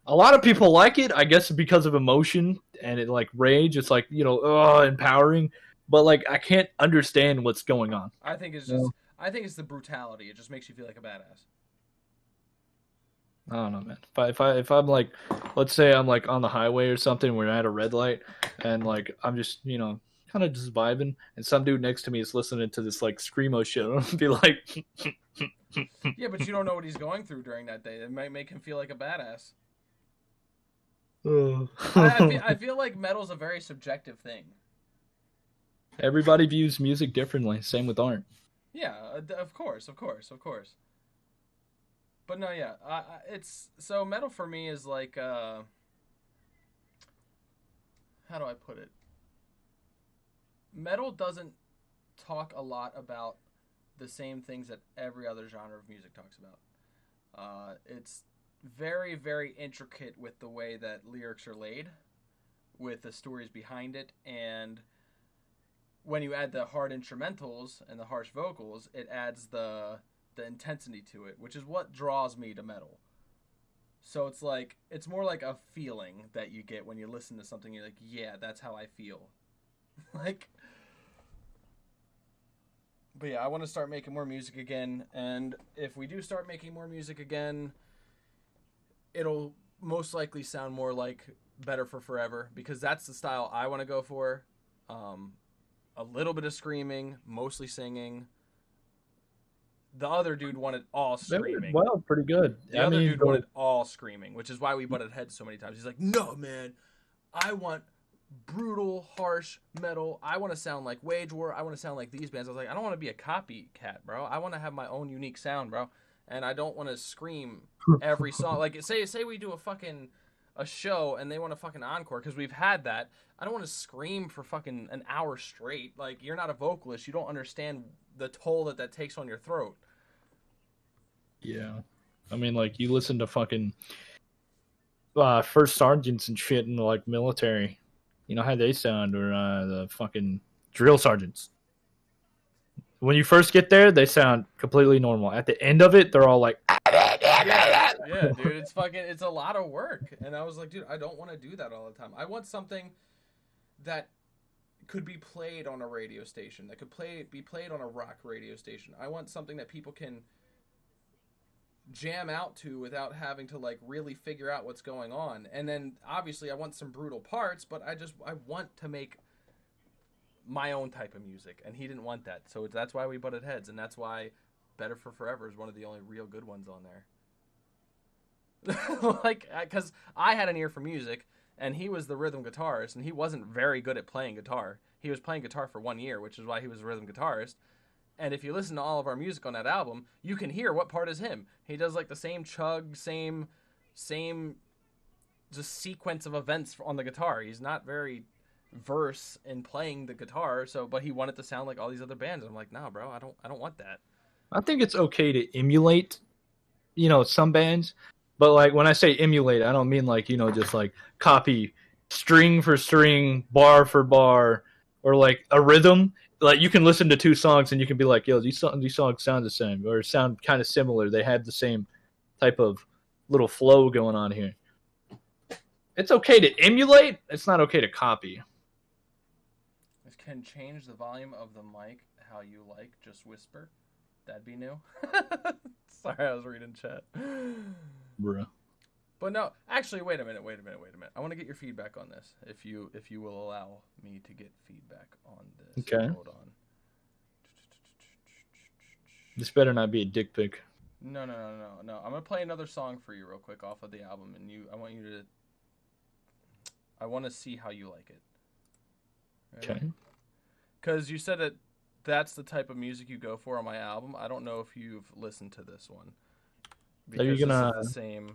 a lot of people like it, I guess, because of emotion and it like rage. It's like, you know, empowering, but like I can't understand what's going on. I think it's just I think it's the brutality. It just makes you feel like a badass. I don't know, man. If I'm like, let's say I'm like on the highway or something, we're at a red light, and like I'm just, you know, kind of just vibing, and some dude next to me is listening to this like screamo shit, I'll be like, yeah, but you don't know what he's going through during that day. It might make him feel like a badass. I feel like metal's a very subjective thing. Everybody views music differently. Same with art. Yeah, of course. But no, yeah, it's so metal for me is like, how do I put it? Metal doesn't talk a lot about the same things that every other genre of music talks about. It's very, very intricate with the way that lyrics are laid, with the stories behind it, and when you add the hard instrumentals and the harsh vocals, it adds the intensity to it, which is what draws me to metal. So it's like, it's more like a feeling that you get when you listen to something. You're like, yeah, that's how I feel. Like, but yeah, I want to start making more music again. And if we do start making more music again, it'll most likely sound more like Better for Forever, because that's the style I want to go for. A little bit of screaming, mostly singing. The other dude wanted all screaming. Well, pretty good. The other dude wanted all screaming, which is why we butted heads so many times. He's like, no, man, I want brutal, harsh metal. I want to sound like Wage War. I want to sound like these bands. I was like, I don't want to be a copycat, bro. I want to have my own unique sound, bro. And I don't want to scream every song. Like, say we do a show and they want a fucking encore, because we've had that. I don't want to scream for fucking an hour straight. Like, you're not a vocalist. You don't understand the toll that takes on your throat. Yeah. I mean, like, you listen to fucking first sergeants and shit in, like, military. You know how they sound, or the fucking drill sergeants. When you first get there, they sound completely normal. At the end of it, they're all like... Yeah, dude, it's a lot of work. And I was like, dude, I don't want to do that all the time. I want something that could be played on a radio station, that could be played on a rock radio station. I want something that people can jam out to without having to, like, really figure out what's going on. And then obviously I want some brutal parts, but I want to make my own type of music, and he didn't want that. So that's why we butted heads, and that's why Better for Forever is one of the only real good ones on there. Like, because I had an ear for music, and he was the rhythm guitarist, and he wasn't very good at playing guitar. He was playing guitar for 1 year, which is why he was a rhythm guitarist. And if you listen to all of our music on that album, you can hear what part is him. He does, like, the same chug, same just sequence of events on the guitar. He's not very verse in playing the guitar, but he wanted to sound like all these other bands. I'm like, nah, bro, I don't want that. I think it's okay to emulate, some bands. But, like, when I say emulate, I don't mean, like, just, like, copy string for string, bar for bar, or, like, a rhythm. Like, you can listen to two songs and you can be like, yo, these songs sound the same, or sound kind of similar. They have the same type of little flow going on here. It's okay to emulate. It's not okay to copy. Can change the volume of the mic how you like. Just whisper. That'd be new. Sorry, I was reading chat. Bruh. But no, actually, wait a minute. I want to get your feedback on this, if you will allow me to get feedback on this. Okay. Hold on. This better not be a dick pic. No. I'm gonna play another song for you real quick off of the album, and I want to see how you like it. Right? Okay. Because you said that's the type of music you go for on my album. I don't know if you've listened to this one. Are you gonna this is the same?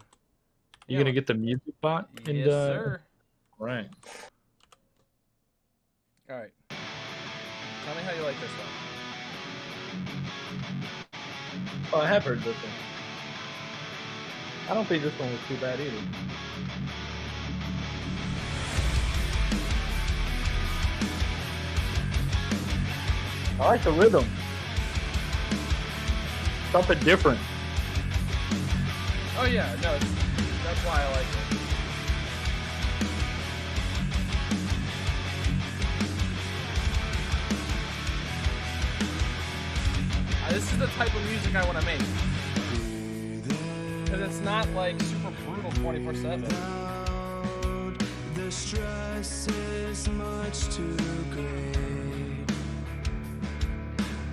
You gonna get the music bot? Yes, sir. Right. All right. Tell me how you like this one. Oh, I have heard this one. I don't think this one was too bad either. I like the rhythm. Something different. Oh yeah, no, that's why I like it. This is the type of music I want to make. Because it's not like super brutal 24/7. The stress is much too great.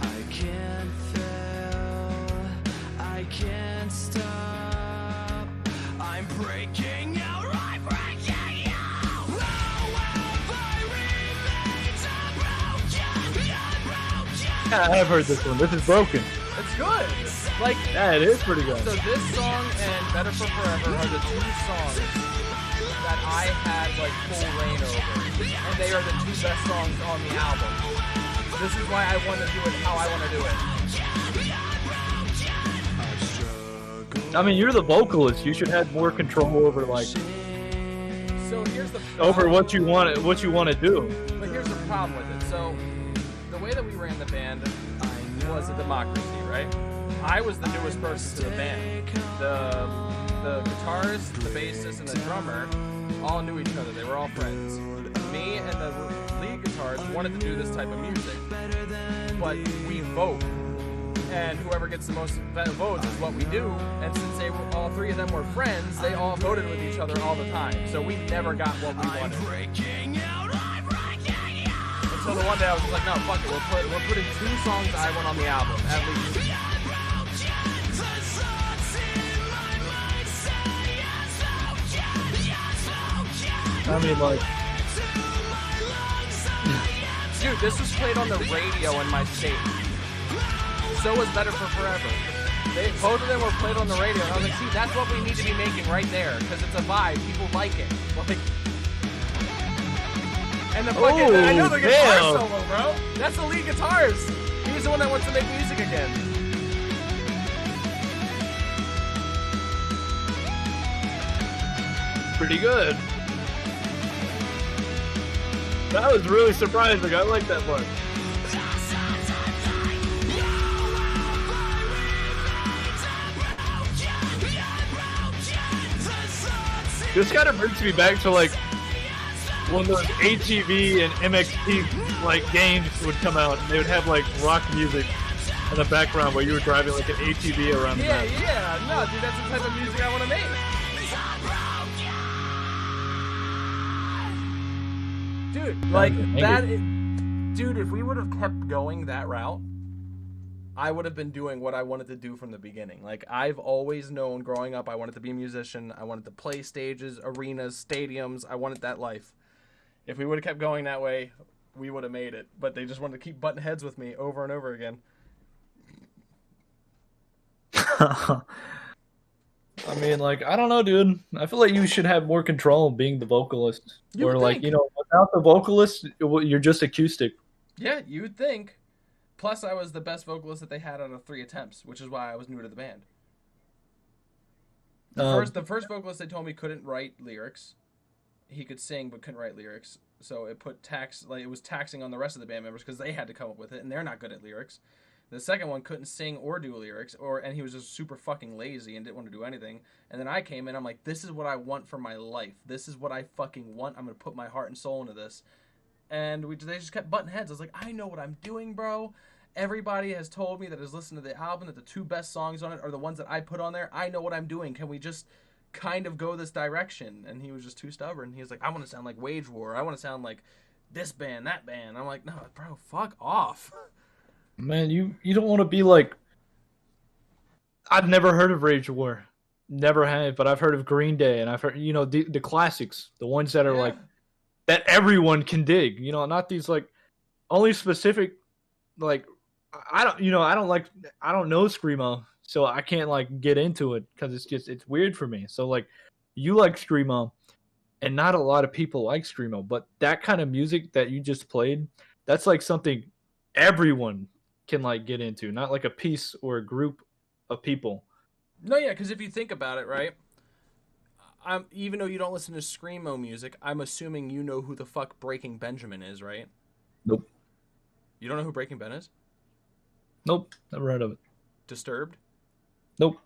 I can't fail. I can't stop. I'm breaking out. I'm breaking out. Oh, if I remain so broken. Yeah, I have heard this one. This is broken. It's good. Like, Yeah, it is pretty good. so this song and Better for Forever are the two songs that I had like full reign over, and they are the two best songs on the album. This is why I want to do it how I want to do it. I mean, you're the vocalist. You should have more control over like So here's the over what you want to do. But here's the problem with it. So the way that we ran the band was a democracy, right? I was the newest person to the band. The guitarist, the bassist, and the drummer all knew each other. They were all friends. Me and the lead guitarist wanted to do this type of music, but we vote, and whoever gets the most votes is what we do. And since all three of them were friends, they all voted with each other all the time. So we never got what we wanted. And so the one day I was just like, no, fuck it. We're putting two songs I want on the album at least. I mean, like, dude, this was played on the radio in my state. So was Better for Forever. Both of them were played on the radio, and I was like, see, that's what we need to be making right there, because it's a vibe. People like it. Like, and the fucking, I know the guitar solo, bro. That's the lead guitarist. He's the one that wants to make music again. pretty good. That was really surprising. I like that part. This kind of brings me back to like when those ATV and MXT like games would come out, and they would have like rock music in the background while you were driving like an ATV around the map. Yeah, no, dude, that's the type of music I want to make. Dude, like that. Dude, if we would have kept going that route, I would have been doing what I wanted to do from the beginning. Like, I've always known growing up, I wanted to be a musician. I wanted to play stages, arenas, stadiums. I wanted that life. If we would have kept going that way, we would have made it. But they just wanted to keep butting heads with me over and over again. I mean, like, I don't know, dude. I feel like you should have more control being the vocalist. You or, would like, think. you know, without the vocalist, you're just acoustic. Yeah, you would think. Plus, I was the best vocalist that they had out of 3 attempts, which is why I was new to the band. The first vocalist they told me couldn't write lyrics. He could sing but couldn't write lyrics, so it was taxing on the rest of the band members because they had to come up with it, and they're not good at lyrics. The second one couldn't sing or do lyrics, and he was just super fucking lazy and didn't want to do anything. And then I came in, I'm like, this is what I want for my life. This is what I fucking want. I'm gonna put my heart and soul into this. And they just kept butting heads. I was like, I know what I'm doing, bro. Everybody has told me that has listened to the album that the 2 best songs on it are the ones that I put on there. I know what I'm doing. Can we just kind of go this direction? And he was just too stubborn. He was like, I want to sound like Wage War. I want to sound like this band, that band. I'm like, no, bro, fuck off. Man, you don't want to be like... I've never heard of Rage War. Never have, but I've heard of Green Day, and I've heard, you know, the classics. The ones that are like... that everyone can dig. You know, not these like... only specific... like... I don't know Screamo, so I can't like get into it because it's weird for me. So like, you like Screamo, and not a lot of people like Screamo, but that kind of music that you just played, that's like something everyone can like get into, not like a piece or a group of people. No, yeah, because if you think about it, right? Even though you don't listen to Screamo music, I'm assuming you know who the fuck Breaking Benjamin is, right? Nope. You don't know who Breaking Ben is? Nope, never heard of it. Disturbed? Nope.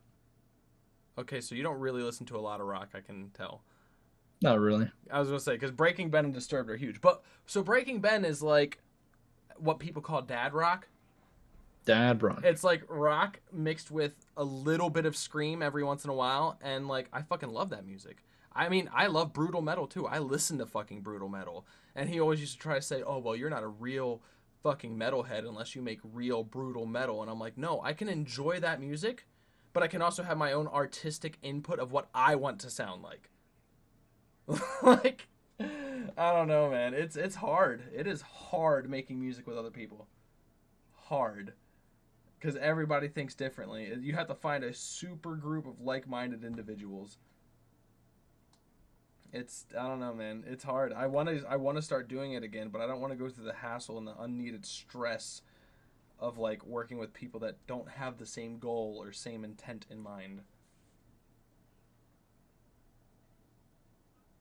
Okay, so you don't really listen to a lot of rock, I can tell. Not really. I was going to say, because Breaking Ben and Disturbed are huge. But, so Breaking Ben is like what people call dad rock. Dad rock. It's like rock mixed with a little bit of scream every once in a while. And, like, I fucking love that music. I mean, I love brutal metal, too. I listen to fucking brutal metal. And he always used to try to say, oh, well, you're not a real fucking metalhead unless you make real brutal metal. And I'm like, no, I can enjoy that music, but I can also have my own artistic input of what I want to sound like. Like, I don't know, man. It's hard. It is hard making music with other people. hard because everybody thinks differently. You have to find a super group of like-minded individuals. I don't know, man. It's hard. I want to start doing it again, but I don't want to go through the hassle and the unneeded stress of like working with people that don't have the same goal or same intent in mind.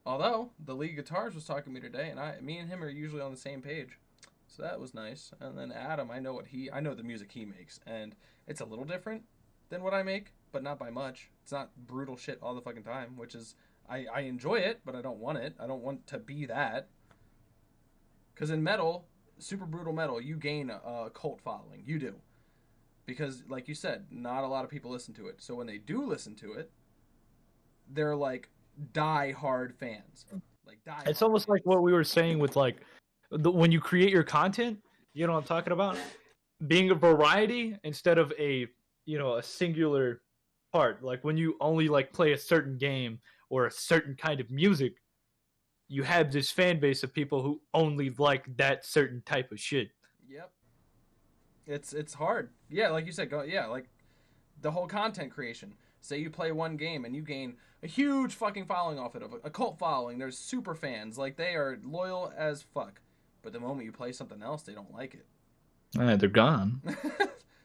Although the lead guitarist was talking to me today, and me and him are usually on the same page, so that was nice. And then Adam, I know the music he makes, and it's a little different than what I make, but not by much. It's not brutal shit all the fucking time, which is I enjoy it, but I don't want it. I don't want to be that. Because in metal, super brutal metal, you gain a cult following. You do. Because, like you said, not a lot of people listen to it. So when they do listen to it, they're like die-hard fans. It's almost like what we were saying with like when you create your content, you know what I'm talking about? Being a variety instead of a singular part. Like when you only like play a certain game or a certain kind of music, you have this fan base of people who only like that certain type of shit. Yep. It's hard. Yeah, like you said, like the whole content creation. Say you play one game and you gain a huge fucking following off it, of a cult following. There's super fans. Like, they are loyal as fuck. But the moment you play something else, they don't like it. They're gone.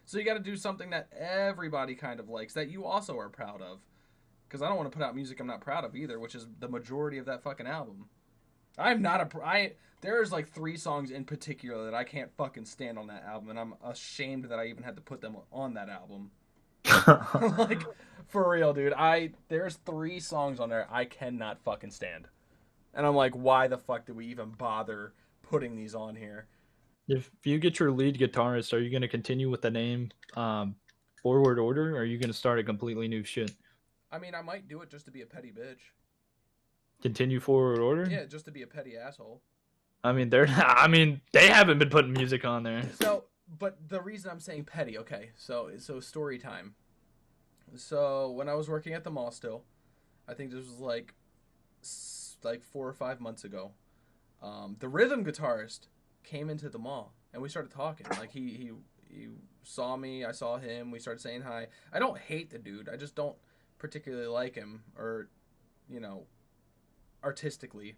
So you got to do something that everybody kind of likes, that you also are proud of. Because I don't want to put out music I'm not proud of either, which is the majority of that fucking album. There's like 3 songs in particular that I can't fucking stand on that album, and I'm ashamed that I even had to put them on that album. Like, for real, dude. There's 3 songs on there I cannot fucking stand. And I'm like, why the fuck did we even bother putting these on here? If you get your lead guitarist, are you going to continue with the name Forward Order, or are you going to start a completely new shit? I mean, I might do it just to be a petty bitch. Continue Forward Order? Yeah, just to be a petty asshole. I mean, they haven't been putting music on there. So, but the reason I'm saying petty, okay, so story time. So when I was working at the mall still, I think this was like 4 or 5 months ago, the rhythm guitarist came into the mall and we started talking. Like he saw me, I saw him, we started saying hi. I don't hate the dude, I just don't particularly like him, or artistically.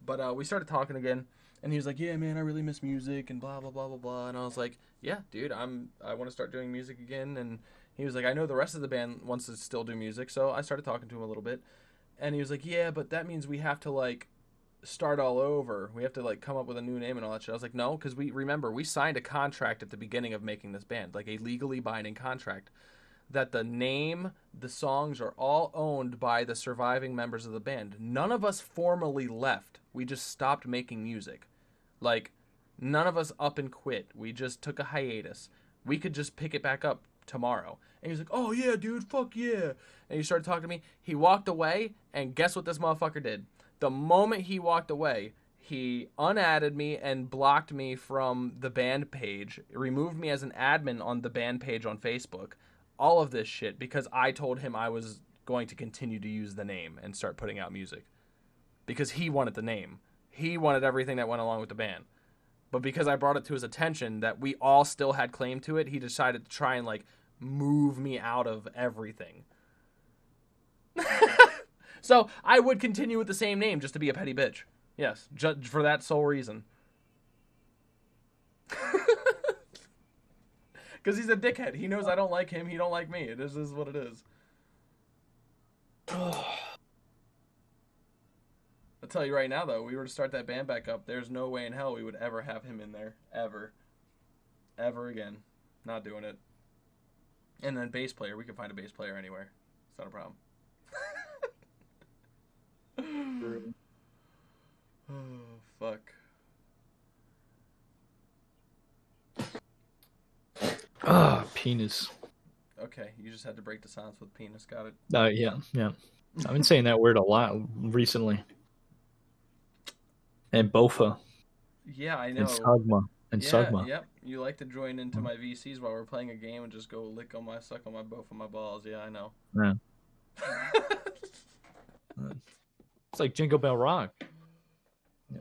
But we started talking again, and he was like, yeah, man, I really miss music, and blah, blah, blah, blah, blah. And I was like, yeah, dude, I want to start doing music again. And he was like, I know the rest of the band wants to still do music. So I started talking to him a little bit. And he was like, yeah, but that means we have to, like, start all over. We have to, like, come up with a new name and all that shit. I was like, no, because we signed a contract at the beginning of making this band, like a legally binding contract, that the name, the songs are all owned by the surviving members of the band. None of us formally left. We just stopped making music. Like, none of us up and quit. We just took a hiatus. We could just pick it back up tomorrow. And he was like, oh yeah, dude, fuck yeah. And he started talking to me. He walked away, and guess what this motherfucker did? The moment he walked away, he unadded me and blocked me from the band page, removed me as an admin on the band page on Facebook. All of this shit because I told him I was going to continue to use the name and start putting out music. Because he wanted the name. He wanted everything that went along with the band. But because I brought it to his attention that we all still had claim to it, he decided to try and, like, move me out of everything. So I would continue with the same name just to be a petty bitch. Yes, just for that sole reason. Because he's a dickhead. He knows I don't like him. He don't like me. This is what it is. I'll tell you right now, though, we were to start that band back up, there's no way in hell we would ever have him in there. Ever. Ever again. Not doing it. And then bass player. We can find a bass player anywhere. It's not a problem. Oh, fuck. Penis. Okay, you just had to break the silence with penis. Got it. Yeah. I've been saying that word a lot recently. And Bofa. Yeah, I know. And Sagma. And Sagma. Yep. You like to join into my VCs while we're playing a game and just go suck on my both of my balls. Yeah, I know. Yeah. It's like Jingle Bell Rock. Yeah.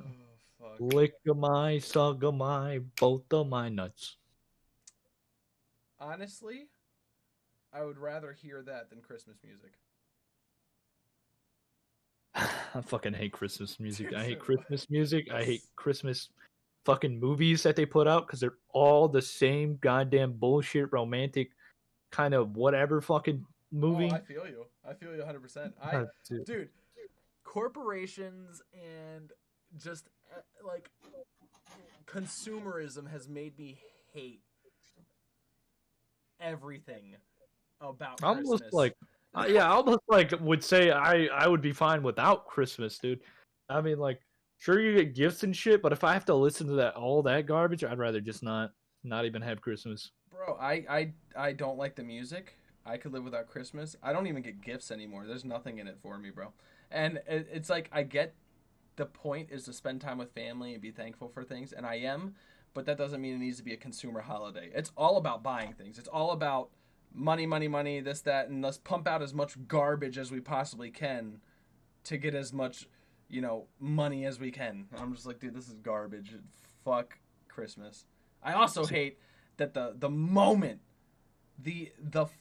Oh, fuck. Lick my, suck my, both of my nuts. honestly, I would rather hear that than Christmas music. I fucking hate Christmas music. Dude, I hate so- Christmas music. I hate Christmas fucking movies that they put out because they're all the same goddamn bullshit romantic kind of whatever fucking movie. Oh, I feel you. I feel you 100%. Dude, corporations and just like consumerism has made me hate everything about almost Christmas. like yeah, I almost like would say I would be fine without Christmas, dude. I mean, like, sure you get gifts and shit, but if I have to listen to all that garbage, I'd rather just not even have Christmas. Bro, I don't like the music. I could live without Christmas. I don't even get gifts anymore. There's nothing in it for me, bro. And it's like I get the point is to spend time with family and be thankful for things, and I am, but that doesn't mean it needs to be a consumer holiday. It's all about buying things. It's all about money, money, money, this, that, and let's pump out as much garbage as we possibly can to get as much, money as we can. I'm just like, dude, this is garbage. Fuck Christmas. I also hate that the moment, the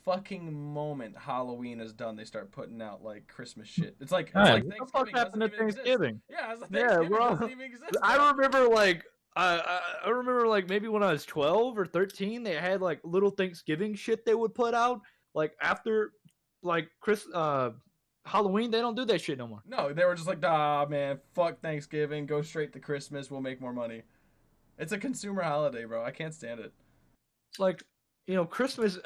fucking moment Halloween is done, they start putting out like Christmas shit. It's like What the fuck Thanksgiving happened to doesn't even exist. Thanksgiving? Yeah, it's like Yeah, Thanksgiving bro. doesn't even exist. I bro. remember like I remember like maybe when I was 12 or 13, they had like little Thanksgiving shit they would put out like after like Halloween. They don't do that shit no more. No, they were just like, ah, man, fuck Thanksgiving, go straight to Christmas, we'll make more money. It's a consumer holiday, bro. I can't stand it. It's like, Christmas,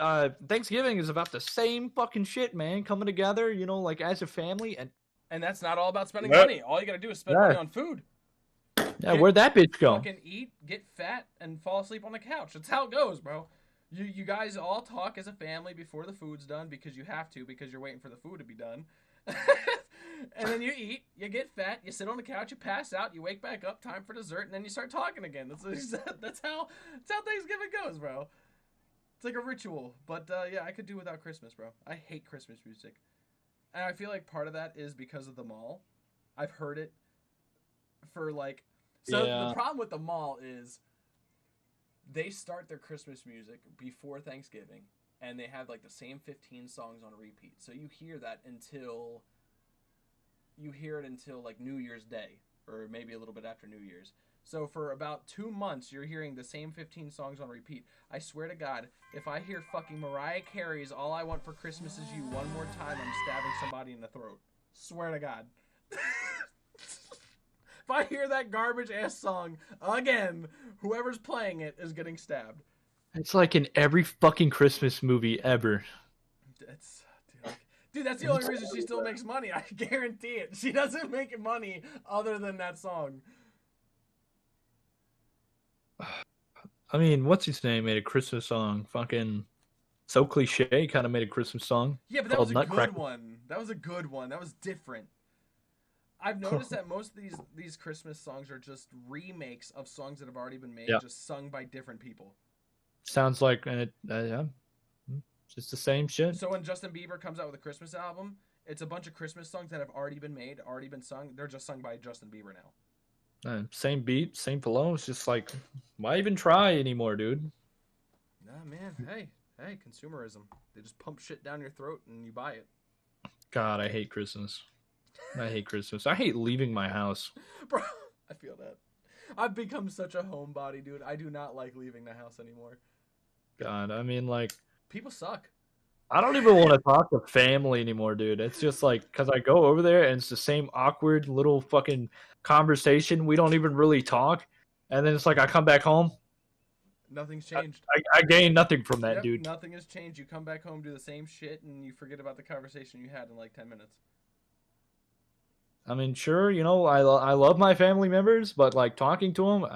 Thanksgiving is about the same fucking shit, man. Coming together, like as a family, And that's not all about spending Yep. money. All you gotta do is spend money on food. yeah, where'd that bitch go? Fucking eat, get fat, and fall asleep on the couch. That's how it goes, bro. You guys all talk as a family before the food's done because you have to, because you're waiting for the food to be done. And then you eat, you get fat, you sit on the couch, you pass out, you wake back up, time for dessert, and then you start talking again. That's how Thanksgiving goes, bro. It's like a ritual. But yeah, I could do without Christmas, bro. I hate Christmas music. And I feel like part of that is because of the mall. I've heard it for like... So Yeah. the problem with the mall is they start their Christmas music before Thanksgiving, and they have like the same 15 songs on repeat. So you hear that until like New Year's Day, or maybe a little bit after New Year's. So for about 2 months, you're hearing the same 15 songs on repeat. I swear to God, if I hear fucking Mariah Carey's "All I Want for Christmas Is You" one more time, I'm stabbing somebody in the throat. Swear to God. If I hear that garbage ass song again, whoever's playing it is getting stabbed. It's like in every fucking Christmas movie ever. Dude, that's the only reason she still makes money. I guarantee it. She doesn't make money other than that song. I mean, what's his name made a Christmas song? Fucking So Cliche kind of made a Christmas song. Yeah, but that called was a Nutcracker. good one. That was a good one. That was different. I've noticed that most of these Christmas songs are just remakes of songs that have already been made, Yeah. just sung by different people. Sounds like yeah, just the same shit. So when Justin Bieber comes out with a Christmas album, it's a bunch of Christmas songs that have already been made, already been sung. They're just sung by Justin Bieber now. Same beat, same flow. It's just like, why even try anymore, dude? Nah, man. Hey, consumerism. They just pump shit down your throat and you buy it. God, I hate Christmas. I hate Christmas. I hate leaving my house. Bro, I feel that. I've become such a homebody, dude. I do not like leaving the house anymore. God, I mean, like, People suck. I don't even want to talk to family anymore, dude. It's just like, because I go over there and it's the same awkward little fucking conversation. We don't even really talk. And then it's like, I come back home. Nothing's changed. I gain nothing from that, Yep, dude. Nothing has changed. You come back home, do the same shit, and you forget about the conversation you had in like 10 minutes. I mean, sure, I love my family members, but like talking to them,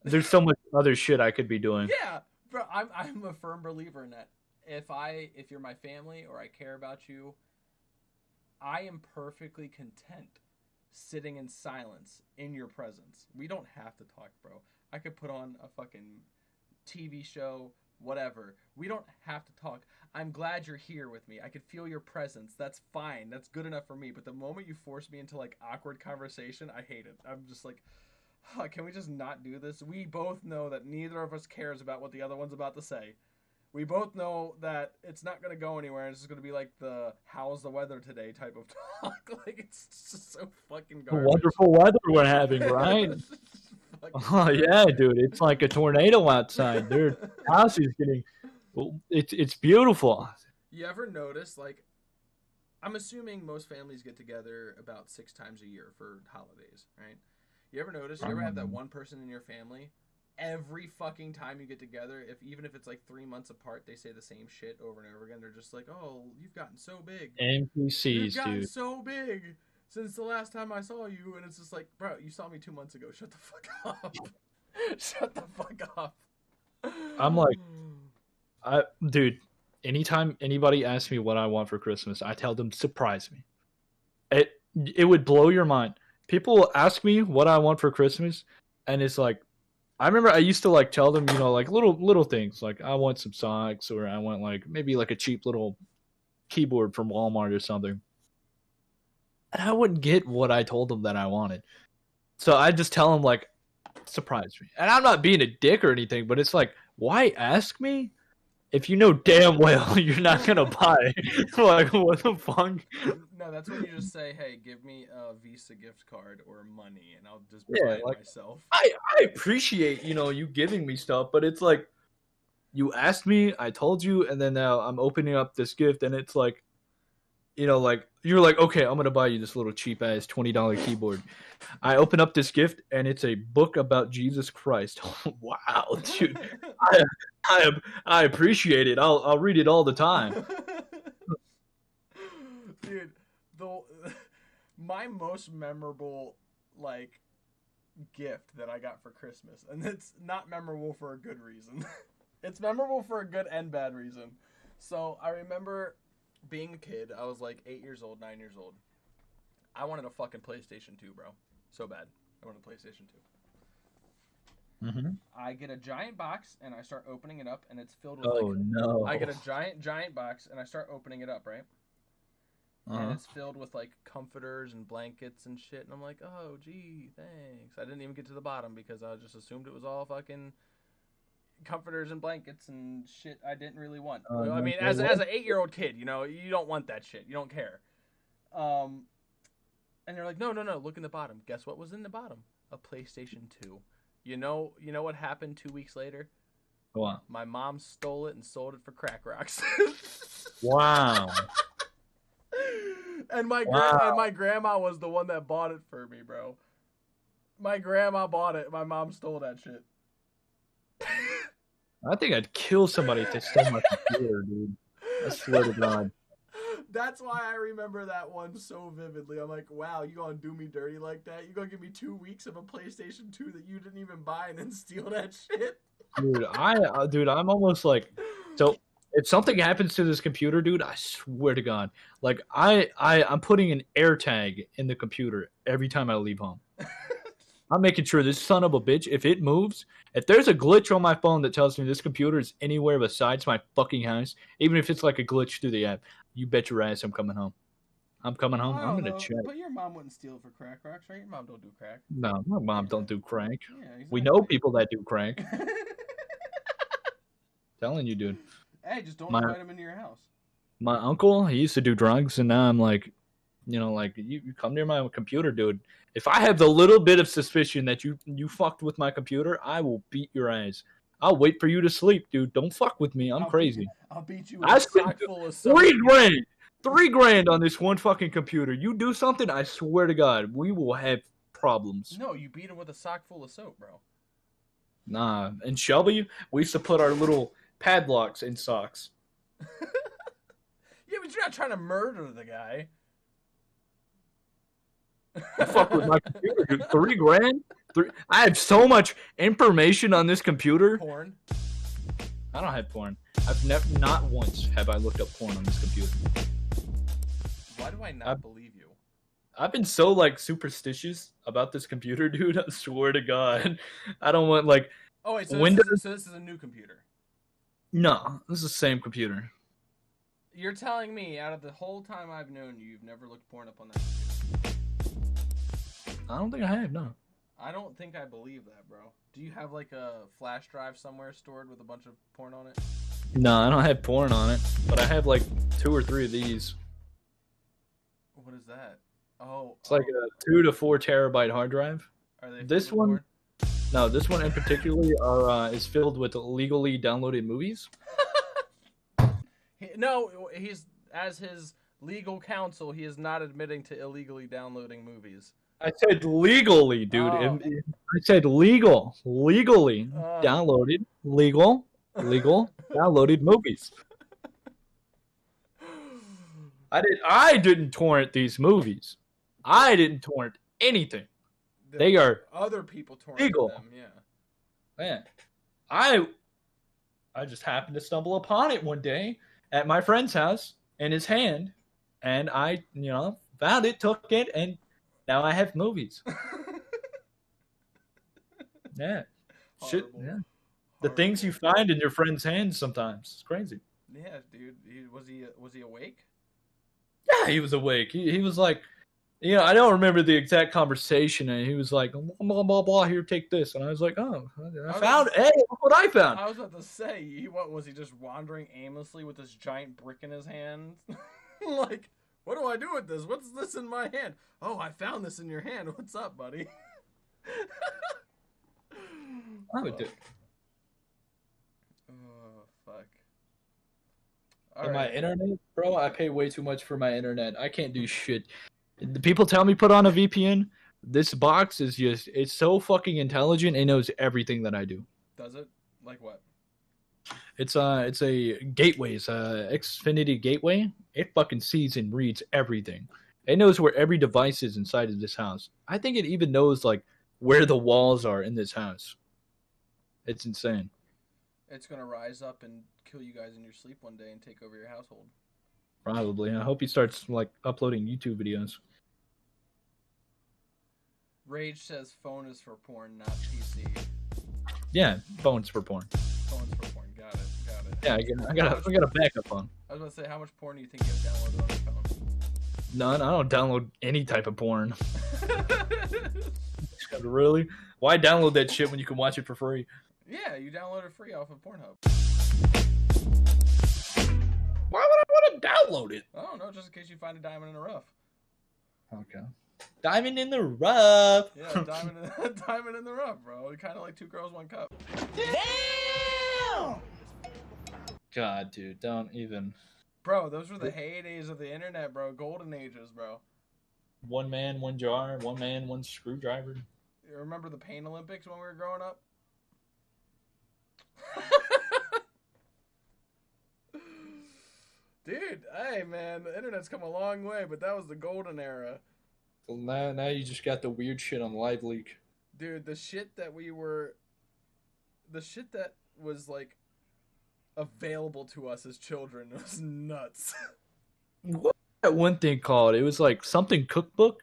there's so much other shit I could be doing. Yeah, bro, I'm a firm believer in that. If you're my family or I care about you, I am perfectly content sitting in silence in your presence. We don't have to talk, bro. I could put on a fucking TV show, whatever. We don't have to talk. I'm glad you're here with me. I could feel your presence. That's fine. That's good enough for me. But the moment you force me into like awkward conversation, I hate it. I'm just like, Can we just not do this? We both know that neither of us cares about what the other one's about to say. We both know that it's not going to go anywhere. It's just going to be like the how's the weather today type of talk. Like, it's just so fucking garbage. Wonderful weather we're having, right? Oh, yeah, dude. It's like a tornado outside. Their house is getting... It's beautiful. You ever notice, like, I'm assuming most families get together about 6 times a year for holidays, right? You ever notice, you ever have that one person in your family, every fucking time you get together, even if it's like 3 months apart, they say the same shit over and over again. They're just like, oh, you've gotten so big. NPCs, you've gotten dude. so big since the last time I saw you. And it's just like, bro, you saw me 2 months ago. Shut the fuck up. Shut the fuck up. I'm like, dude, anytime anybody asks me what I want for Christmas, I tell them, surprise me. It would blow your mind. People will ask me what I want for Christmas, and it's like, I remember I used to like tell them, you know, like little things, like I want some socks, or I want like maybe like a cheap little keyboard from Walmart or something. And I wouldn't get what I told them that I wanted. So I just tell them like, surprise me. And I'm not being a dick or anything, but it's like, why ask me if you know damn well you're not gonna buy? Like, what the fuck? No, that's when you just say, hey, give me a Visa gift card or money, and I'll just buy it myself. I appreciate, you know, you giving me stuff, but it's like, you asked me, I told you, and then now I'm opening up this gift, and it's like, you know, like, you're like, okay, I'm gonna buy you this little cheap ass $20 keyboard. I open up this gift, and it's a book about Jesus Christ. Wow, dude, I appreciate it. I'll read it all the time. Dude, my most memorable like gift that I got for Christmas, and it's not memorable for a good reason. It's memorable for a good and bad reason. So I remember being a kid. I was like 8 years old, 9 years old. I wanted a fucking PlayStation 2, bro. So bad. I wanted a PlayStation 2. Mm-hmm. I get a giant box, and I start opening it up, and it's filled with no. I get a giant box, and I start opening it up, right? And it's filled with like comforters and blankets and shit, and I'm like, oh gee, thanks. I didn't even get to the bottom because I just assumed it was all fucking comforters and blankets and shit I didn't really want. I mean, as an 8-year-old kid, you know, you don't want that shit. You don't care. And they're like, no, look in the bottom. Guess what was in the bottom? A PlayStation 2. You know what happened 2 weeks later? What? My mom stole it and sold it for crack rocks. Wow. And my grandma was the one that bought it for me, bro. My grandma bought it. My mom stole that shit. I think I'd kill somebody if they stole my computer, dude. I swear to God. That's why I remember that one so vividly. I'm like, wow, you gonna do me dirty like that? You gonna give me 2 weeks of a PlayStation 2 that you didn't even buy and then steal that shit? Dude, I'm almost like, so if something happens to this computer, dude, I swear to God, like I'm putting an air tag in the computer every time I leave home. I'm making sure this son of a bitch, if it moves, if there's a glitch on my phone that tells me this computer is anywhere besides my fucking house, even if it's like a glitch through the app, you bet your ass I'm coming home. I'm coming home. I'm gonna check. But your mom wouldn't steal for crack rocks, right? Your mom don't do crack. No, my mom don't do crack. Yeah, exactly. We know people that do crack. Telling you, dude. Hey, just don't invite him into your house. My uncle, he used to do drugs, and now I'm like, you know, like, you come near my computer, dude. If I have the little bit of suspicion that you fucked with my computer, I will beat your ass. I'll wait for you to sleep, dude. Don't fuck with me. I'm crazy. I'll beat you with a sock full of soap. $3,000 on this one fucking computer. You do something, I swear to God, we will have problems. No, you beat him with a sock full of soap, bro. Nah. In Shelby, we used to put our little padlocks in socks. Yeah, but you're not trying to murder the guy. You fuck with my computer, dude. $3,000? I have so much information on this computer. Porn? I don't have porn. Not once have I looked up porn on this computer. Why do I not believe you? I've been so, like, superstitious about this computer, dude. I swear to God. I don't want, like... Oh, wait, so this is a new computer? No, this is the same computer. You're telling me, out of the whole time I've known you, you've never looked porn up on that computer? I don't think I have, no. I don't think I believe that, bro. Do you have like a flash drive somewhere stored with a bunch of porn on it? No, I don't have porn on it, but I have like 2 or 3 of these. What is that? Oh, It's like a 2 to 4 terabyte hard drive. Are they This filled with one, no, this one in particular is filled with legally downloaded movies. He's as his legal counsel. He is not admitting to illegally downloading movies. I said legally, dude. Oh. I said legally downloaded, legal downloaded movies. I didn't torrent these movies. I didn't torrent anything. They are other people torrenting legal. them. Yeah. Man, I just happened to stumble upon it one day at my friend's house in his hand, and I, found it, took it, and now I have movies. Yeah. Shit. Horrible. Yeah. The things you find in your friend's hands sometimes. It's crazy. Yeah, dude. Was he awake? Yeah, he was awake. He was like, I don't remember the exact conversation, and he was like, blah, blah, blah, blah, here, take this. And I was like, oh, I found it. Hey, look what I found. I was about to say, was he just wandering aimlessly with this giant brick in his hand? Like, what do I do with this? What's this in my hand? Oh, I found this in your hand. What's up, buddy? I would do. Oh, fuck. My internet, bro, I pay way too much for my internet. I can't do shit. The people tell me put on a VPN. This box is it's so fucking intelligent. It knows everything that I do. Does it? Like what? It's a gateway. It's a Xfinity gateway. It fucking sees and reads everything. It knows where every device is inside of this house. I think it even knows like where the walls are in this house. It's insane. It's gonna rise up and kill you guys in your sleep one day and take over your household. Probably. I hope he starts like uploading YouTube videos. Rage says phone is for porn, not PC. Yeah, phones for porn. Phones for porn. Got it. Yeah, I got a backup phone. I was about to say, how much porn do you think you have downloaded on your phone? None. I don't download any type of porn. Really? Why download that shit when you can watch it for free? Yeah, you download it free off of Pornhub. Why would I want to download it? I don't know, just in case you find a diamond in the rough. Okay. Diamond in the rough. Yeah, diamond in the rough, bro. Kind of like 2 girls, 1 cup. Damn! God, dude, don't even. Bro, those were the heydays of the internet, bro. Golden ages, bro. 1 man, 1 jar. 1 man, 1 screwdriver. You remember the Pain Olympics when we were growing up? Dude, hey man, the internet's come a long way, but that was the golden era. Well, now you just got the weird shit on Live Leak. Dude, the shit that was like available to us as children was nuts. What was that one thing called? It was like something cookbook.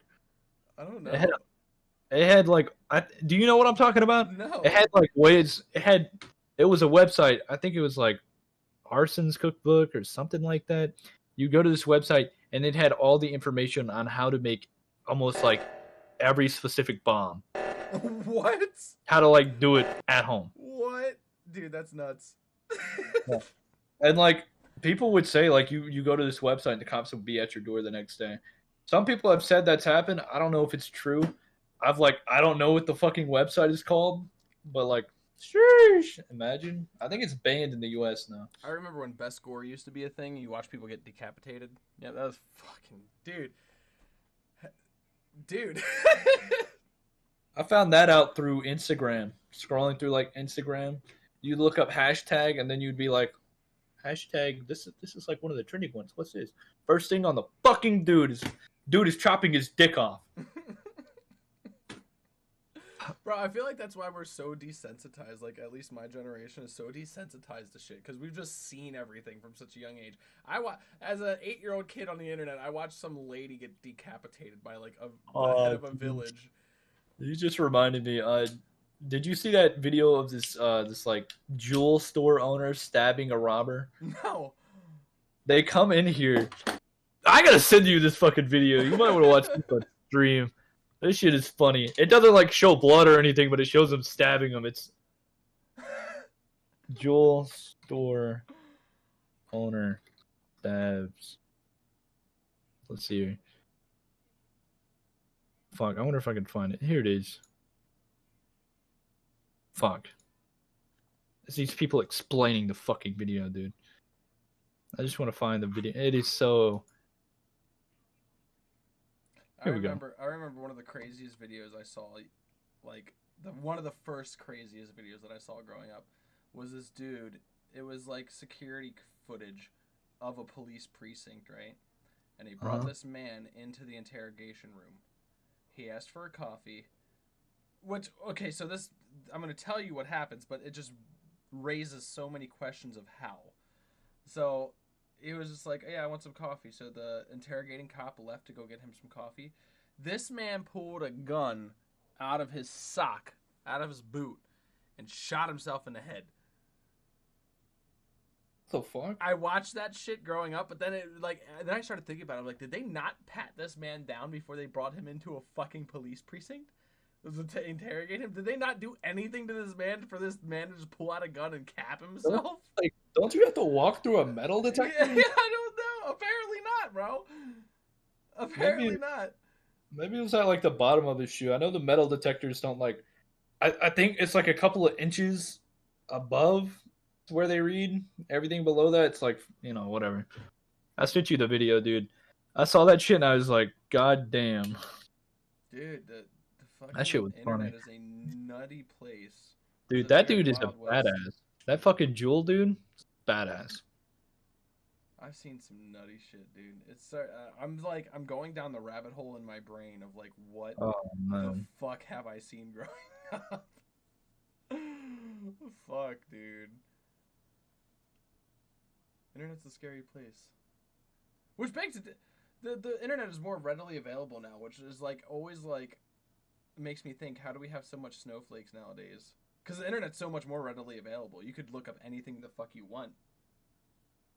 I don't know. It had like, do you know what I'm talking about? No. It had like ways. It was a website. I think it was like Arson's Cookbook or something like that. You go to this website and it had all the information on how to make almost like every specific bomb. What? How to like do it at home. What? Dude, that's nuts. Yeah. And like people would say like you go to this website and the cops will be at your door the next day. Some people have said that's happened. I don't know if it's true. I don't know what the fucking website is called, but like, sheesh, imagine. I think it's banned in the US now. I remember when Best Gore used to be a thing. You watch people get decapitated. Yeah, that was fucking dude. I found that out through Instagram. Scrolling through like Instagram, you look up hashtag and then you'd be like, hashtag. This is like one of the trending ones. What's this? First thing on the fucking dude is chopping his dick off. Bro, I feel like that's why we're so desensitized. Like, at least my generation is so desensitized to shit because we've just seen everything from such a young age. As an 8-year-old kid on the internet, I watched some lady get decapitated by like the head of a village. You just reminded me. Did you see that video of this like jewel store owner stabbing a robber? No. They come in here. I gotta send you this fucking video. You might want to watch this on stream. This shit is funny. It doesn't like show blood or anything, but it shows him stabbing him. It's Jewel store owner stabs. Let's see here. Fuck, I wonder if I can find it. Here it is. Fuck. It's these people explaining the fucking video, dude. I just want to find the video. It is so... Here we go. I remember one of the craziest videos I saw, like, one of the first craziest videos that I saw growing up was this dude. It was like security footage of a police precinct, right? And he brought this man into the interrogation room. He asked for a coffee. Which, okay, so this, I'm going to tell you what happens, but it just raises so many questions of how. So he was just like, yeah, I want some coffee. So the interrogating cop left to go get him some coffee. This man pulled a gun out of his sock, out of his boot, and shot himself in the head. What the fuck? I watched that shit growing up, but then then I started thinking about it. I'm like, did they not pat this man down before they brought him into a fucking police precinct? To interrogate him? Did they not do anything to this man for this man to just pull out a gun and cap himself? Don't you have to walk through a metal detector? Yeah, I don't know. Apparently not, bro. Apparently not. Maybe it was at like the bottom of his shoe. I know the metal detectors don't like. I think it's like a couple of inches above where they read. Everything below that, it's like, whatever. I sent you the video, dude. I saw that shit and I was like, God damn. Dude, the fucking that shit was internet funny. is a nutty place. Dude, that dude is a badass. That fucking Jewel dude, badass. I've seen some nutty shit, dude. It's I'm going down the rabbit hole in my brain of like what the fuck have I seen growing up? Fuck, dude. Internet's a scary place. Which begs it, the internet is more readily available now, which is like always like makes me think, how do we have so much snowflakes nowadays? Because the internet's so much more readily available. You could look up anything the fuck you want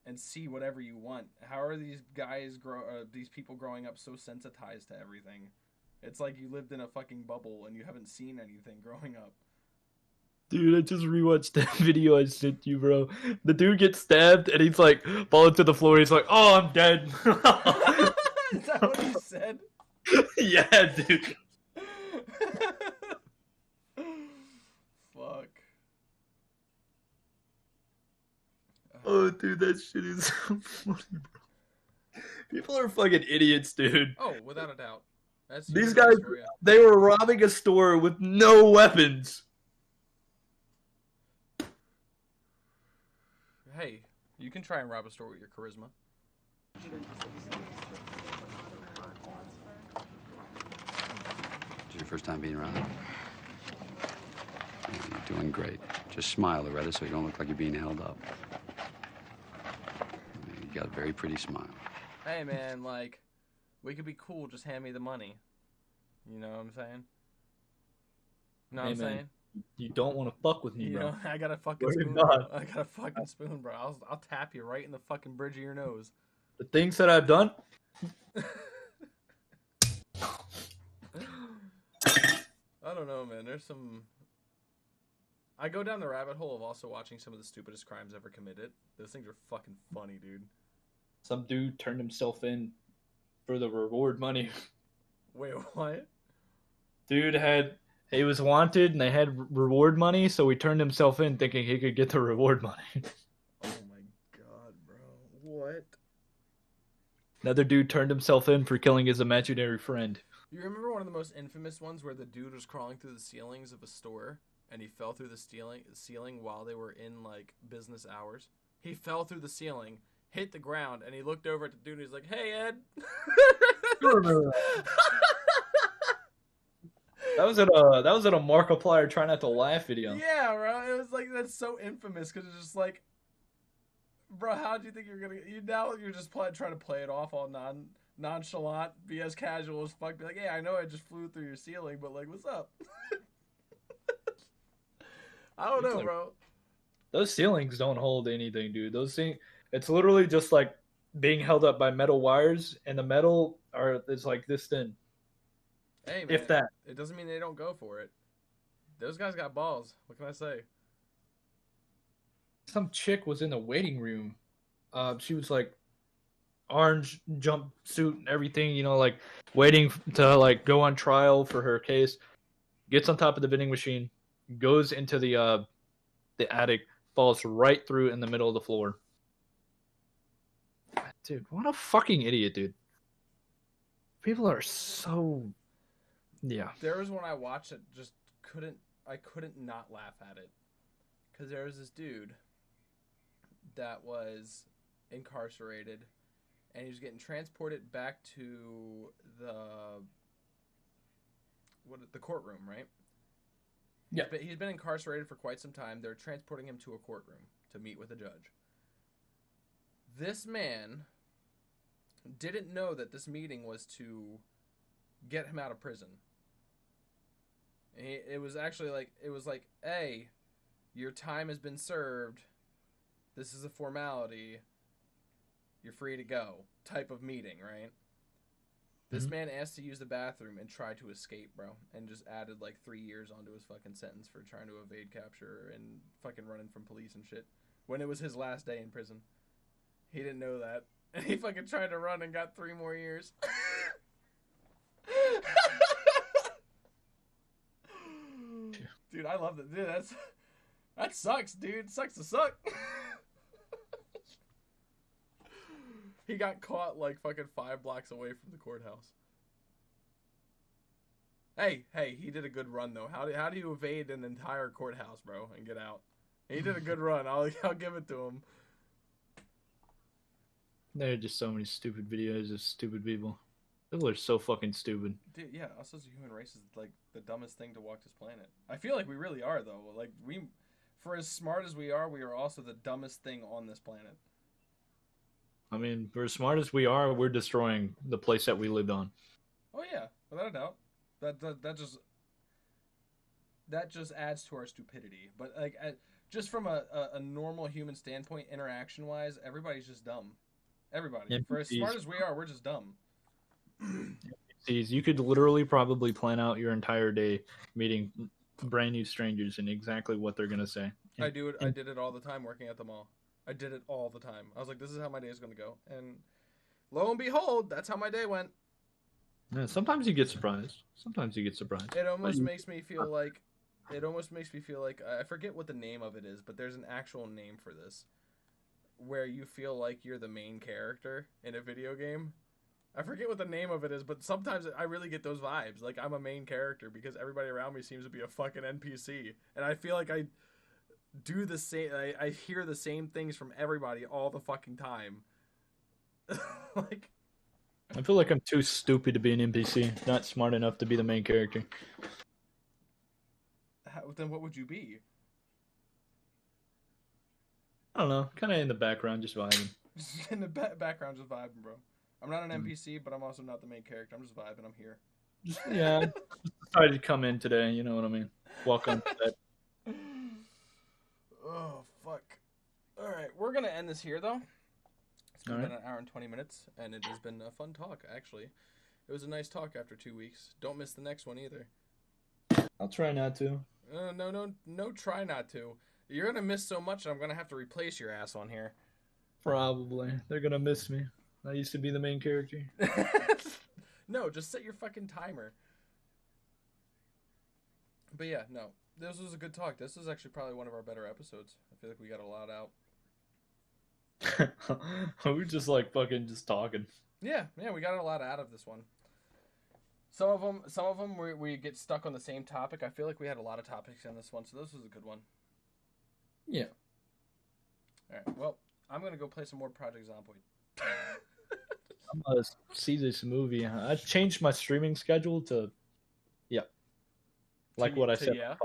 and see whatever you want. How are these these people growing up so sensitized to everything? It's like you lived in a fucking bubble and you haven't seen anything growing up. Dude, I just rewatched that video I sent you, bro. The dude gets stabbed and he's like falling to the floor. He's like, "Oh, I'm dead." Is that what he said? Yeah, dude. Fuck. Oh, dude, that shit is so funny, bro. People are fucking idiots, dude. Oh, without a doubt. These guys, they were robbing a store with no weapons. Hey, you can try and rob a store with your charisma. It's your first time being around? Yeah, you're doing great. Just smile, Loretta, so you don't look like you're being held up. You got a very pretty smile. Hey, man, like, we could be cool, just hand me the money. You know what I'm saying? You know what I'm saying? You don't want to fuck with me, bro. Know, I got a fucking spoon, bro. I got a fucking spoon, bro. I'll tap you right in the fucking bridge of your nose. The things that I've done? I don't know, man. There's some... I go down the rabbit hole of also watching some of the stupidest crimes ever committed. Those things are fucking funny, dude. Some dude turned himself in for the reward money. Wait, what? He was wanted and they had reward money, so he turned himself in thinking he could get the reward money. Oh my god, bro. What? Another dude turned himself in for killing his imaginary friend. You remember one of the most infamous ones where the dude was crawling through the ceilings of a store and he fell through the ceiling while they were in like business hours? He fell through the ceiling, hit the ground, and he looked over at the dude and he's like, "Hey, Ed." You remember that? That was at a Markiplier Try Not to Laugh video. Yeah, bro. It was like, that's so infamous because it's just like, bro, how do you think you're gonna? You're just trying to play it off all nonchalant, be as casual as fuck. Be like, yeah, I know I just flew through your ceiling, but like, what's up? I don't know, bro. Those ceilings don't hold anything, dude. Those things, it's literally just like being held up by metal wires, and the metal is like this thin. Hey, man. If that. It doesn't mean they don't go for it. Those guys got balls. What can I say? Some chick was in the waiting room. She was like orange jumpsuit and everything, like waiting to like go on trial for her case. Gets on top of the vending machine, goes into the attic, falls right through in the middle of the floor. Dude, what a fucking idiot, dude. People are so... Yeah. There was one I watched that just I couldn't not laugh at it. Because there was this dude that was incarcerated, and he was getting transported back to the courtroom, right? Yeah. He's been incarcerated for quite some time. They're transporting him to a courtroom to meet with a judge. This man didn't know that this meeting was to get him out of prison. It was actually like, hey, your time has been served. This is a formality. You're free to go type of meeting, right? This man asked to use the bathroom and tried to escape, bro. And just added like 3 years onto his fucking sentence for trying to evade capture and fucking running from police and shit. When it was his last day in prison. He didn't know that. And he fucking tried to run and got 3 more years. Dude, I love that. Dude, that sucks, dude. Sucks to suck. He got caught like fucking 5 blocks away from the courthouse. Hey, he did a good run though. How do you evade an entire courthouse, bro, and get out? He did a good run. I'll give it to him. There are just so many stupid videos of stupid people. People are so fucking stupid. Dude, yeah, us as a human race is like the dumbest thing to walk this planet. I feel like we really are though. Like for as smart as we are also the dumbest thing on this planet. I mean, for as smart as we are, we're destroying the place that we lived on. Oh yeah, without a doubt. That just adds to our stupidity. But like, just from a normal human standpoint, interaction wise, everybody's just dumb. Everybody. Yeah, for as smart as we are, we're just dumb. You could literally probably plan out your entire day meeting brand new strangers and exactly what they're gonna say. I did it all the time working at the mall. I did it all the time. I was like, this is how my day is going to go. And lo and behold, that's how my day went. Yeah, sometimes you get surprised. It almost makes me feel like, I forget what the name of it is, but there's an actual name for this. Where you feel like you're the main character in a video game. I forget what the name of it is, but sometimes I really get those vibes. Like I'm a main character because everybody around me seems to be a fucking NPC. And I feel like I do the same. I hear the same things from everybody all the fucking time. Like, I feel like I'm too stupid to be an NPC, not smart enough to be the main character. Then what would you be? I don't know, kind of in the background, just vibing. In the background, just vibing, bro. I'm not an NPC, but I'm also not the main character. I'm just vibing. I'm here. Yeah, decided to come in today. You know what I mean? Welcome to that. Oh, fuck. All right, we're going to end this here, though. It's been an hour and 20 minutes, and it has been a fun talk, actually. It was a nice talk after 2 weeks. Don't miss the next one, either. I'll try not to. No, try not to. You're going to miss so much, I'm going to have to replace your ass on here. Probably. They're going to miss me. I used to be the main character. No, just set your fucking timer. But yeah, no. This was a good talk. This was actually probably one of our better episodes. I feel like we got a lot out. We were just like fucking just talking. Yeah, we got a lot out of this one. Some of them we get stuck on the same topic. I feel like we had a lot of topics in this one, so this was a good one. Yeah. All right. Well, I'm gonna go play some more Project Zomboid. I'm gonna see this movie. I changed my streaming schedule to, what I said. Yeah.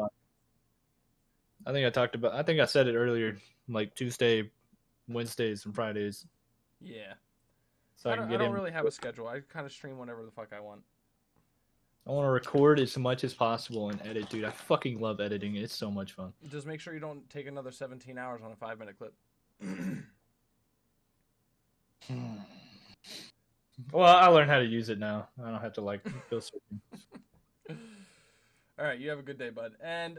I think I said it earlier, like Tuesday, Wednesdays, and Fridays. Yeah. So I don't really have a schedule. I kind of stream whenever the fuck I want. I want to record as much as possible and edit, dude. I fucking love editing. It's so much fun. Just make sure you don't take another 17 hours on a 5-minute clip. Well, I learned how to use it now. I don't have to go searching. All right, you have a good day, bud. And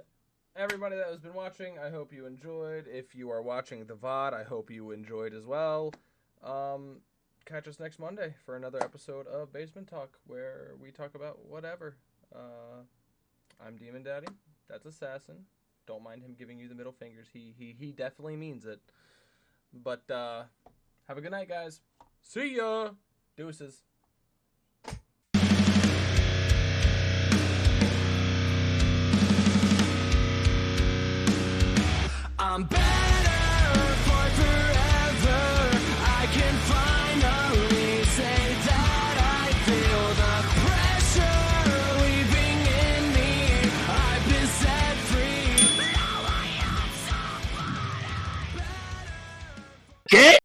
everybody that has been watching, I hope you enjoyed. If you are watching the VOD, I hope you enjoyed as well. Catch us next Monday for another episode of Basement Talk, where we talk about whatever. I'm Demon Daddy. That's Assassin. Don't mind him giving you the middle fingers. He definitely means it. But have a good night, guys. See ya. Deuces. I'm better for forever. I can finally say that I feel the pressure leaving in me. I've been set free. ¿Qué?